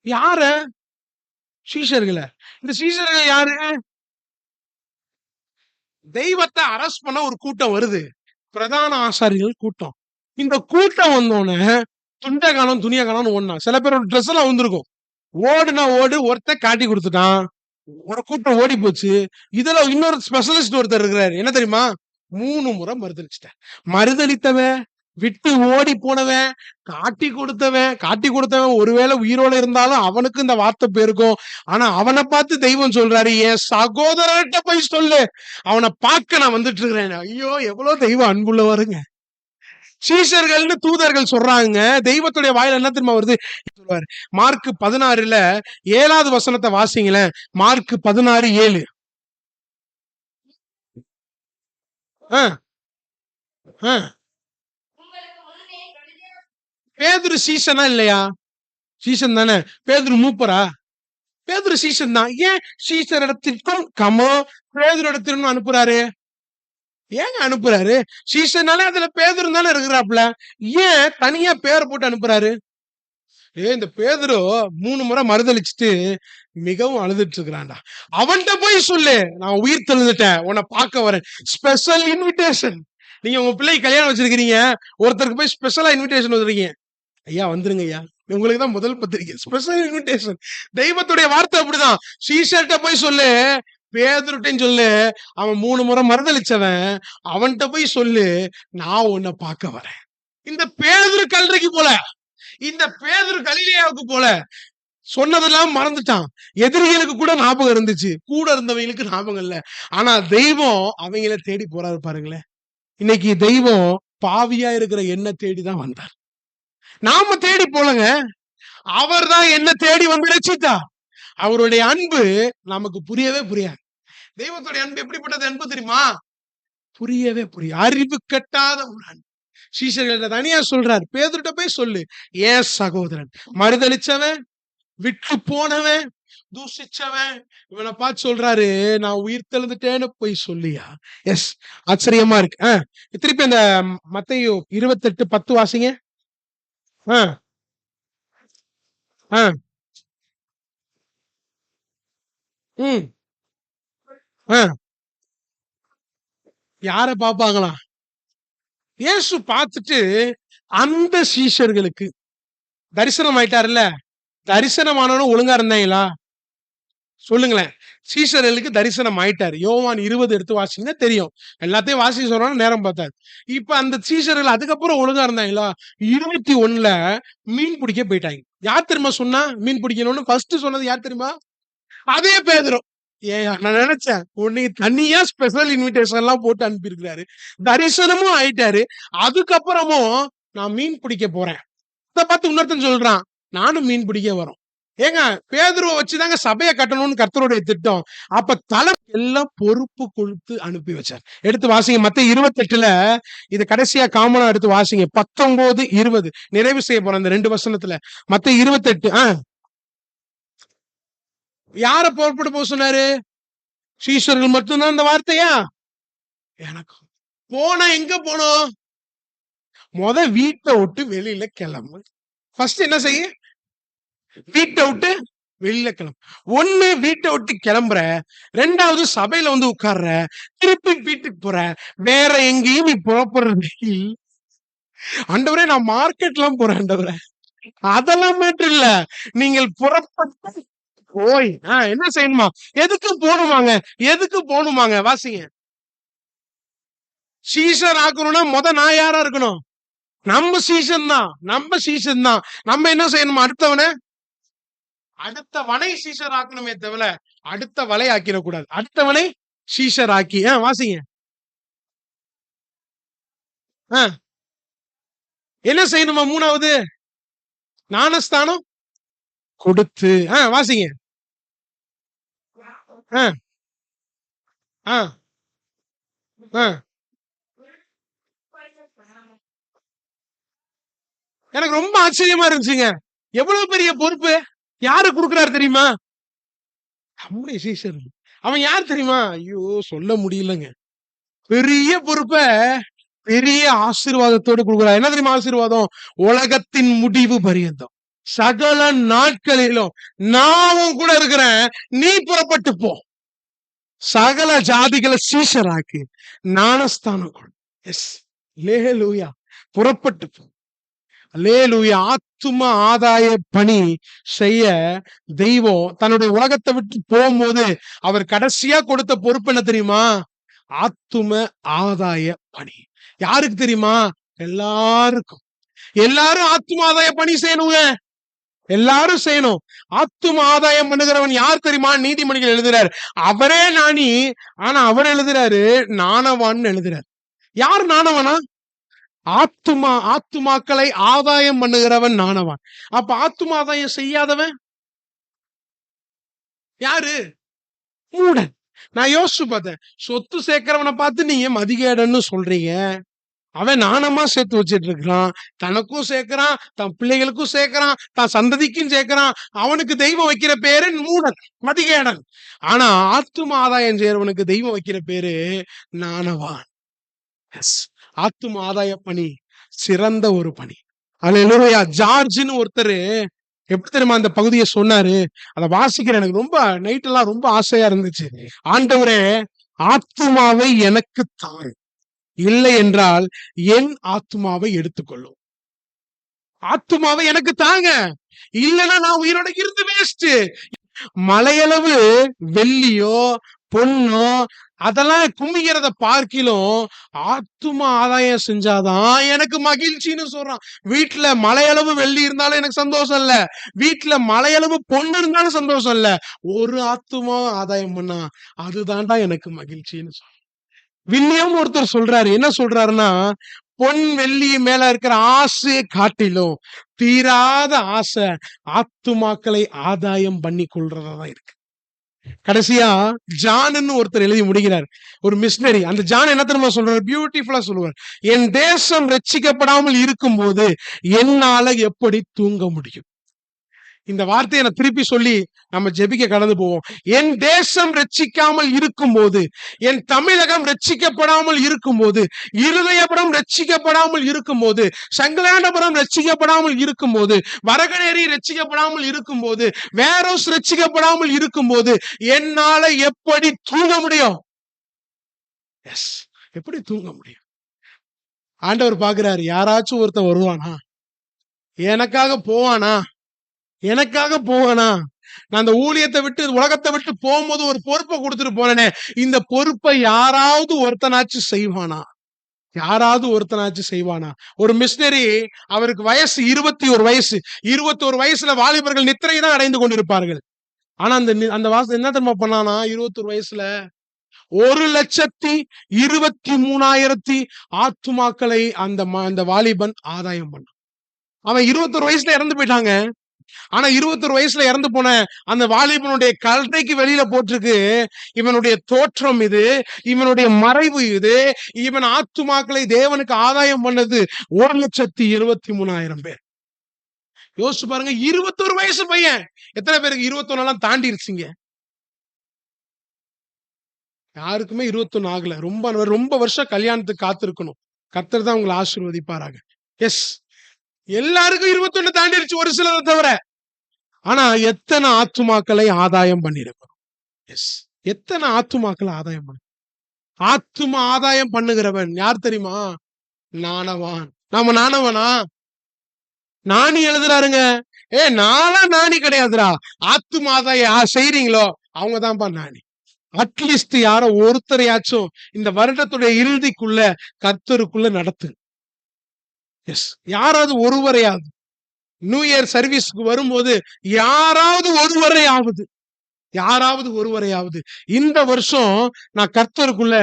யார? சீஷர்கள. இந்த சீஷர்கள் யாரு? தெய்வத்தை அரெஸ்ட் பண்ண ஒரு கூட்டம் வருது. பிரதான ஆசாரியர்கள் கூட்டம். இந்த கூட்டம் வந்தோடனே துண்ட காலம் துணிய காலம்னு ஓடுனா. சில பேரோட ட்ரெஸ் எல்லாம் வந்திருக்கும். ஓடுனா ஓடு, ஒருத்தன் காட்டி கொடுத்துட்டான். ஒரு கூட்டம் ஓடி போச்சு. இதுல இன்னொரு ஸ்பெஷலிஸ்ட் ஒருத்தர் இருக்கிறாரு. என்ன தெரியுமா? 3 முறை மறுதளிச்சிட்டேன். மறுதளித்தவன், விட்டு ஓடி போனவன், காட்டி கொடுத்தவன் ஒருவேளை உயிரோட இருந்தாலும் அவனுக்கு இந்த வார்த்தை போயிருக்கும். ஆனா அவனை பார்த்து தெய்வம் சொல்றாரு, என் சகோதரர்கிட்ட போய் சொல்லு, அவனை பார்க்க நான் வந்துட்டு இருக்கிறேன். ஐயோ, எவ்வளவு தெய்வம் அன்புள்ளவருங்க. சீஷர்கள்னு தூதர்கள் சொல்றாங்க. தெய்வத்துடைய வாயில என்ன தெரியுமா வருது? சொல்லுவாரு. மார்க் 16ல 7வது வசனத்தை வாசிங்களேன். மார்க் 16:7. பேதுரு சீசனா இல்லையா? சீசன் தானே. பேதுரு மூப்பரா? பேதுரு சீசன் தான். ஏன் சீசர் இடத்திற்கும் பேதுரு இடத்திற்கும் அனுப்புறாரு? ஏங்க அனுப்புறாரு? சீசன்னாலே அதுல பேதுரு தானே இருக்கிறாப்ல. ஏன் தனியா பேரை போட்டு அனுப்புறாரு? இந்த பேதுரு 3 முறை மறுதளிச்சுட்டு மிகவும் அழுதுட்டு இருக்கிறான்டா. அவன்கிட்ட போய் சொல்லு, நான் உயிர் தெழுந்துட்டேன், உன்னை பார்க்க வரேன். Special invitation. நீங்க உங்க பிள்ளை கல்யாணம் வச்சிருக்கீங்க, ஒருத்தருக்கு போய் ஸ்பெஷலா இன்விடேஷன் வச்சிருக்கீங்க. ஐயா வந்துருங்க ஐயா, உங்களுக்கு தான் முதல் பத்திரிக்கை, ஸ்பெஷல் இன்விடேஷன். தெய்வத்துடைய வார்த்தை அப்படிதான். சீஷர்ட்ட போய் சொல்லு, பேதுருட்டையும் சொல்லு, அவன் 3 முறை மறுதளிச்சவன், அவன்கிட்ட போய் சொல்லு, நான் உன்னை பார்க்க வரேன். இந்த பேதுரு கல்றைக்கு போல, இந்த பேதுரு கலிலேயாவுக்கு போல சொன்னதெல்லாம் மறந்துட்டான். எதிரிகளுக்கு கூட ஞாபகம் இருந்துச்சு, கூட இருந்தவங்களுக்கு ஞாபகம் இல்ல. ஆனா தெய்வம் அவங்கள தேடி போறாரு பாருங்களேன். இன்னைக்கு தெய்வம் பாவியா இருக்கிற என்ன தேடிதான் வந்தார். நாம தேடி போலங்க, அவர் தான் என்ன தேடி வந்து ரட்சித்தா. அவருடைய அன்பு நமக்கு புரியவே புரியாது. தெய்வத்துடைய அன்பு எப்படிப்பட்டது அன்பு தெரியுமா? புரியவே புரியாது. அறிவு கட்டாத ஒரு அன்பு. சீஷர்கள்ட்ட தனியா சொல்றாரு, பேதுருட்ட போய் சொல்லு, ஏன் சகோதரன் மறுதளிச்சவன், விட்டு போனவன், தூஷிச்சவன், இவனை பார்த்து சொல்றாரு, நான் உயிர் தெழுந்துட்டேன்னு போய் சொல்லியா. எஸ், ஆச்சரியமா இருக்கு. திருப்பி அந்த மத்தேயு 28:10 வாசிங்க. யார பாப்பாங்களா? இயேசு பார்த்துட்டு அந்த சீஷர்களுக்கு தரிசனம் ஆயிட்டாருல்ல. தரிசனமானவனும் ஒழுங்கா இருந்தாங்களா? சொல்லுங்களேன். சீஷர்களுக்கு தரிசனம் ஆயிட்டாரு. யோவான் 20 எடுத்து வாசிங்கன்னா தெரியும். எல்லாத்தையும் வாசி சொன்னா நேரம் பார்த்தாது. இப்ப அந்த சீஷர்கள் அதுக்கப்புறம் ஒழுங்கா இருந்தாங்களா? 21ல மீன் பிடிக்க போயிட்டாங்க. யார் தெரியுமா சொன்னா மீன் பிடிக்கணும்னு? ஃபர்ஸ்ட் சொன்னது யார் தெரியுமா? அதே பேதுரு. ஏன் நான் நினைச்சேன், உன்னை தனியா ஸ்பெஷல் இன்விடேஷன் எல்லாம் போட்டு அனுப்பியிருக்கிறாரு. தரிசனமும் ஆயிட்டாரு. அதுக்கப்புறமும் நான் மீன் பிடிக்க போறேன். இத பார்த்து இன்னொருத்தன் சொல்றான், நானும் மீன் பிடிக்க வரோம். ஏங்க பேதுருவை வச்சுதாங்க சபையை கட்டணும்னு கர்த்தருடைய திட்டம். அப்ப தலை எல்லாம் பொறுப்பு கொடுத்து அனுப்பி வச்சார். எடுத்து வாசிங்க. மத்தேயு 28ல இது கடைசியா காமனா எடுத்து வாசிங்க. 19, 20 நிறைவு செய்ய போறேன் இந்த 2 வசனத்துல. மத்தேயு 28. யார பொறுப்பெடு போக சொன்னாரு? சீஷர்கள் மட்டும்தான் இந்த வார்த்தையா? எனக்கு போனா எங்க போனோம்? வீட்டை விட்டு வெளியில கிளம்பு. ஃபர்ஸ்ட் என்ன செய்ய? வீட்டை விட்டு வெளியில கிளம்பு. ஒண்ணு வீட்டை விட்டு கிளம்புற, ரெண்டாவது சபையில வந்து உட்கார்ற, திருப்பி வீட்டுக்கு போற, வேற எங்கேயும் நீ புறப்படுறது இல்ல. ஆண்டவரே நான் மார்க்கெட்லாம் போறேன் ஆண்டவரே, அதெல்லாம் மேட்டர் இல்ல. நீங்கள் புறப்பட்டு போய் என்ன செய்யணுமா? எதுக்கு போகணுமாங்க? எதுக்கு போகணுமாங்க? வாசிங்க. சீஷர் ஆக்கணும்னா நான் யாரா இருக்கணும்? நம்ம சீசன் தான், நம்ம சீசன் தான். நம்ம என்ன செய்யணுமா? அடுத்தவனை சீஷர் ஆக்கணுமே தவிர அடுத்த வலை ஆக்கிடக்கூடாது. அடுத்தவனை சீஷர் ஆக்கி வாசிங்க. என்ன செய்யணுமா? மூணாவது ஞானஸ்தானம் கொடுத்து வாசிங்க. எனக்கு ரொம்ப ஆச்சரியமா இருந்துச்சுங்க. எவ்வளவு பெரிய பொறுப்பு யாரு கொடுக்கிறாரு தெரியுமா? நம்முடைய சீஷர். அவன் யார் தெரியுமா? ஐயோ சொல்ல முடியலங்க. பெரிய பொறுப்ப பெரிய ஆசீர்வாதத்தோடு கொடுக்கிறார். என்ன தெரியுமா ஆசீர்வாதம்? உலகத்தின் முடிவு பரியந்தம் சகல நாட்களிலும் நானும் கூட இருக்கிறேன், நீ புறப்பட்டு போ, சகல ஜாதிகளை சீஷராக்கு, ஞானஸ்தானம் கொடு. எஸ், லேலூயா, புறப்பட்டு போ. லேலூயா. ஆத்தும ஆதாய பணி செய்ய தெய்வம் தன்னுடைய உலகத்தை விட்டு போகும்போது அவர் கடைசியா கொடுத்த பொறுப்பு என்ன தெரியுமா? ஆத்தும ஆதாய பணி. யாருக்கு தெரியுமா? எல்லாருக்கும். எல்லாரும் ஆத்தும ஆதாய பணி செய்யணுங்க. எல்லாரும் செய்யணும். ஆத்தும ஆதாயம் பண்ணுகிறவன் யார் தெரியுமா? நீதிமொழிகள் எழுதுறாரு. அவரே ஞானி, ஆனா அவர் எழுதுறாரு நாணவான்னு எழுதுறாரு. யார் நாணவனா? ஆத்துமாக்களை ஆதாயம் பண்ணுகிறவன் நாணவான். அப்ப ஆத்தும ஆதாயம் செய்யாதவன் யாரு? மூடன். நான் யோசிச்சு பார்த்தேன். சொத்து சேர்க்கிறவனை பார்த்து நீங்க மதிகேடன்னு சொல்றீங்க. அவன் நாணமா சேர்த்து வச்சிட்டு இருக்கிறான். தனக்கும் சேர்க்கிறான், தன் பிள்ளைகளுக்கும் சேர்க்கிறான், தன் சந்ததிக்கும் சேர்க்கிறான். அவனுக்கு தெய்வம் வைக்கிற பேரு மூடன், மதிகேடன். ஆனா ஆத்தும ஆதாயம் செய்யறவனுக்கு தெய்வம் வைக்கிற பேரு நாணவான். ஆத்தும ஆதாய பணி சிறந்த ஒரு பணி. அல்லேலூயா. ஜார்ஜ்னு ஒருத்தர் எப்படி தெரியுமா அந்த பகுதியை சொன்னாரு? அதை வாசிக்கிற எனக்கு ரொம்ப நைட் எல்லாம் ரொம்ப ஆசையா இருந்துச்சு. ஆண்டவரே, ஆத்துமாவை எனக்கு தான், இல்லை என்றால் என் ஆத்துமாவை எடுத்துக்கொள்ளும். ஆத்துமாவை எனக்கு தாங்க, இல்லைன்னா நான் உயிரோட இருந்து வேஸ்ட். மலையளவு வெள்ளியோ பொண்ணோ அதெல்லாம் குமிக்கிறத பார்க்கிலும் ஆத்தும ஆதாயம் செஞ்சாதான் எனக்கு மகிழ்ச்சின்னு சொல்றான். வீட்டுல மலையளவு வெள்ளி இருந்தாலும் எனக்கு சந்தோஷம் இல்ல, வீட்டுல மலையளவு பொண்ணு இருந்தாலும் சந்தோஷம் இல்ல. ஒரு ஆத்துமா ஆதாயம் பண்ணா அதுதான்டா எனக்கு மகிழ்ச்சின்னு சொல்றான். வில்லியம் ஒருத்தர் சொல்றாரு. என்ன சொல்றாருன்னா, பொன் வெள்ளி மேல இருக்கிற ஆசையை காட்டிலும் தீராத ஆசை ஆத்துமாக்களை ஆதாயம் பண்ணி கொள்றதான் இருக்கு. கடைசியா ஜான்னு ஒருத்தர் எழுதி முடிக்கிறார், ஒரு மிஷினரி. அந்த ஜான் என்ன தெரியுமா சொல்றாரு? பியூட்டிஃபுல்லா சொல்லுவார். என் தேசம் ரட்சிக்கப்படாமல் இருக்கும் போது என்னால எப்படி தூங்க முடியும்? இந்த வார்த்தையை நான் திருப்பி சொல்லி நம்ம ஜெபிக்க கடந்து போவோம். என் தேசம் ரட்சிக்காமல் இருக்கும் போது, என் தமிழகம் ரட்சிக்கப்படாமல் இருக்கும் போது, இருதயபுரம் ரட்சிக்கப்படாமல் இருக்கும் போது, சங்கலாண்டபுரம் ரட்சிக்கப்படாமல் இருக்கும் போது, வரகநேரி ரட்சிக்கப்படாமல் இருக்கும் போது, வேரோஸ் ரட்சிக்கப்படாமல் இருக்கும் போது என்னால எப்படி தூங்க முடியும்? எஸ், எப்படி தூங்க முடியும்? ஆண்டவர் பாக்குறாரு, யாராச்சும் ஒருத்தன் வருவானா? எனக்காக போவானா? எனக்காக போவானா? நான் அந்த ஊழியத்தை விட்டு உலகத்தை விட்டு போகும்போது ஒரு பொறுப்பை கொடுத்துட்டு போனேனே, இந்த பொறுப்பை யாராவது ஒருத்தனாச்சு செய்வானா? யாராவது ஒருத்தனாச்சு செய்வானா? ஒரு மிஷினரி, அவருக்கு வயசு 21 வயசு. 21 வயசுல வாலிபர்கள் நித்திரை தான் அடைந்து கொண்டிருப்பார்கள். ஆனா அந்த வாசம் என்ன தெரியுமா பண்ணானா? 21 வயசுல 1,23,000 ஆத்துமாக்களை அந்த வாலிபன் ஆதாயம் பண்ணான். அவன் 21 வயசுல இறந்து போயிட்டாங்க. ஆனா 21 வயசுல இறந்து போன அந்த வாலிபனுடைய கல்றைக்கு வெளியில போட்டிருக்கு, இவனுடைய தோற்றம் இது, இவனுடைய மறைவு இது, இவன் ஆத்துமாக்களை தேவனுக்கு ஆதாயம் பண்ணது 1,23,000 பேர். யோசிச்சு பாருங்க, 21 வயசு பையன். எத்தனை பேருக்கு 21 எல்லாம் தாண்டிருச்சுங்க? யாருக்குமே 21 ஆகல. ரொம்ப வருஷம் கல்யாணத்துக்கு காத்திருக்கணும். கர்த்தர் தான் உங்களை ஆசீர்வதிப்பாராக. எஸ், எல்லாருக்கும் 21 தாண்டிருச்சு, ஒரு சிலரை தவிர. ஆனா எத்தனை ஆத்துமாக்களை ஆதாயம் பண்ணிருக்கோம். எஸ், எத்தனை ஆத்துமாக்களை ஆதாயம் பண்ண. ஆத்துமா ஆதாயம் பண்ணுகிறவன் யார் தெரியுமா? நாணவான். நாம நாணவனா? நாணி எழுதுறாருங்க. நானா நாணி கிடையாதுடா. ஆத்துமா ஆதாயம் செய்றீங்களோ அவங்கதான்ப்பா நாணி. அட்லீஸ்ட் யாரோ ஒருத்தரையாச்சும் இந்த வருடத்துடைய இறுதிக்குள்ள கர்த்தருக்குள்ள நடத்து. எஸ், யாராவது ஒருவரையாவது நியூ இயர் சர்வீஸ்க்கு வரும்போது யாராவது ஒருவரையாவது இந்த வருஷம் நான் கர்த்தருக்குள்ள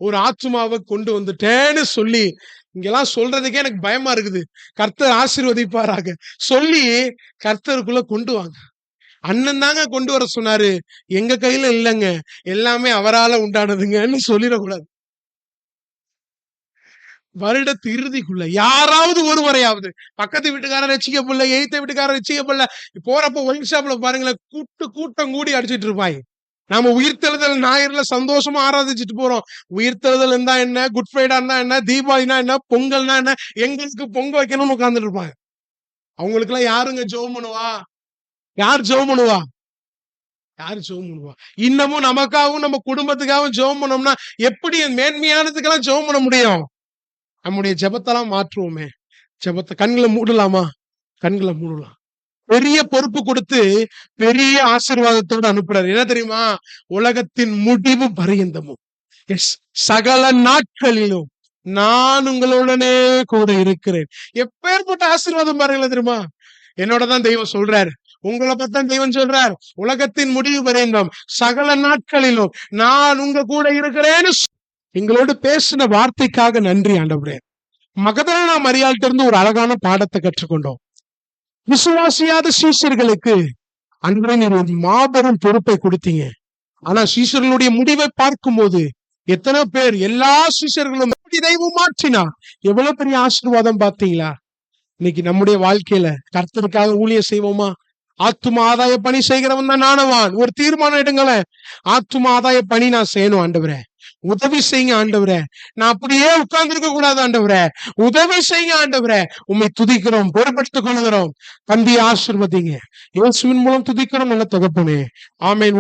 ஒரு ஆத்துமாவை கொண்டு வந்துட்டேன்னு சொல்லி, இங்கெல்லாம் சொல்றதுக்கே எனக்கு பயமா இருக்குது. கர்த்தர் ஆசீர்வதிப்பாராக சொல்லி கர்த்தருக்குள்ள கொண்டு வாங்க. அண்ணன் தாங்க கொண்டு வர சொன்னாரு, எங்க கையில இல்லைங்க, எல்லாமே அவரால உண்டானதுங்கன்னு சொல்லிடக்கூடாது. வருடத்து இறுதிக்குள்ள யாராவது ஒருவரையாவது, பக்கத்து வீட்டுக்காரர் ரசிக்கப்படல, எய்த்த வீட்டுக்காரர் ரசிக்கப்படல, போறப்ப ஒயின் ஷாப்ல பாருங்களேன், கூட்டம் கூடி அடிச்சிட்டு இருப்பாங்க. நாம உயிர்த்தெழுதல் ஞாயிறுல சந்தோஷமா ஆராதிச்சுட்டு போறோம். உயிர்த்தெழுதல் இருந்தா என்ன, குட் ஃப்ரைடா இருந்தா என்ன, தீபாவளினா என்ன, பொங்கல்னா என்ன, எங்களுக்கு பொங்க வைக்கணும்னு உட்கார்ந்துட்டு இருப்பாங்க. அவங்களுக்கு எல்லாம் யாருங்க ஜெபம் பண்ணுவா? யார் ஜெபம் பண்ணுவா? இன்னமும் நமக்காகவும் நம்ம குடும்பத்துக்காகவும் ஜெபம் பண்ணோம்னா எப்படி மேன்மையானதுக்கெல்லாம் ஜெபம் பண்ண முடியும்? நம்முடைய ஜெபத்தெல்லாம் மாற்றுவோமே. ஜெபத்தை கண்களை மூடலாமா? கண்களை மூடலாம். பெரிய பொறுப்பு கொடுத்து பெரிய ஆசீர்வாதத்தோடு அனுப்புறாரு. என்ன தெரியுமா? உலகத்தின் முடிவு பரியந்தமும், எஸ், சகல நாட்களிலும் நான் உங்களுடனே கூட இருக்கிறேன். எப்பேற்பட்ட ஆசீர்வாதம் பாருங்களேன் தெரியுமா? என்னோடதான் தெய்வம் சொல்றாரு, உங்களை பத்தான் தெய்வம் சொல்றார். உலகத்தின் முடிவு பரியந்தம் சகல நாட்களிலும் நான் உங்க கூட இருக்கிறேன்னு எங்களோடு பேசின வார்த்தைக்காக நன்றி ஆண்டவரே. மகதலேனா மரியாள்கிட்ட இருந்து ஒரு அழகான பாடத்தை கற்றுக்கொண்டோம். விசுவாசியாத சீஷர்களுக்கு அன்றே நீர் ஒரு மாபெரும் பொறுப்பை கொடுத்தீங்க. ஆனா சீஷர்களுடைய முடிவை பார்க்கும்போது எத்தனை பேர், எல்லா சீஷர்களும் தெய்வம் மாற்றினார். எவ்வளவு பெரிய ஆசீர்வாதம் பார்த்தீங்களா? இன்னைக்கு நம்முடைய வாழ்க்கையில கர்த்தருக்காக ஊழியம் செய்வோமா? ஆத்தும ஆதாய பணி செய்கிறவன் தான் நாணவான். ஒரு தீர்மானம் எடுங்களேன், ஆத்தும ஆதாய பணி நான் செய்யணும் ஆண்டவரே, உதவி செய்யுங்க ஆண்டவரே, நான் அப்படியே உட்கார்ந்து இருக்க கூடாது ஆண்டவரே, உதவி செய்யுங்க ஆண்டவரே. உம்மை துதிக்கிறோம், பொறுப்பெடுத்துக் கொள்கிறோம். தந்தையை ஆசீர்வதிங்க. இயேசுவின் மூலம் துதிக்கிறோம் நல்ல தகப்பனே. ஆமென்.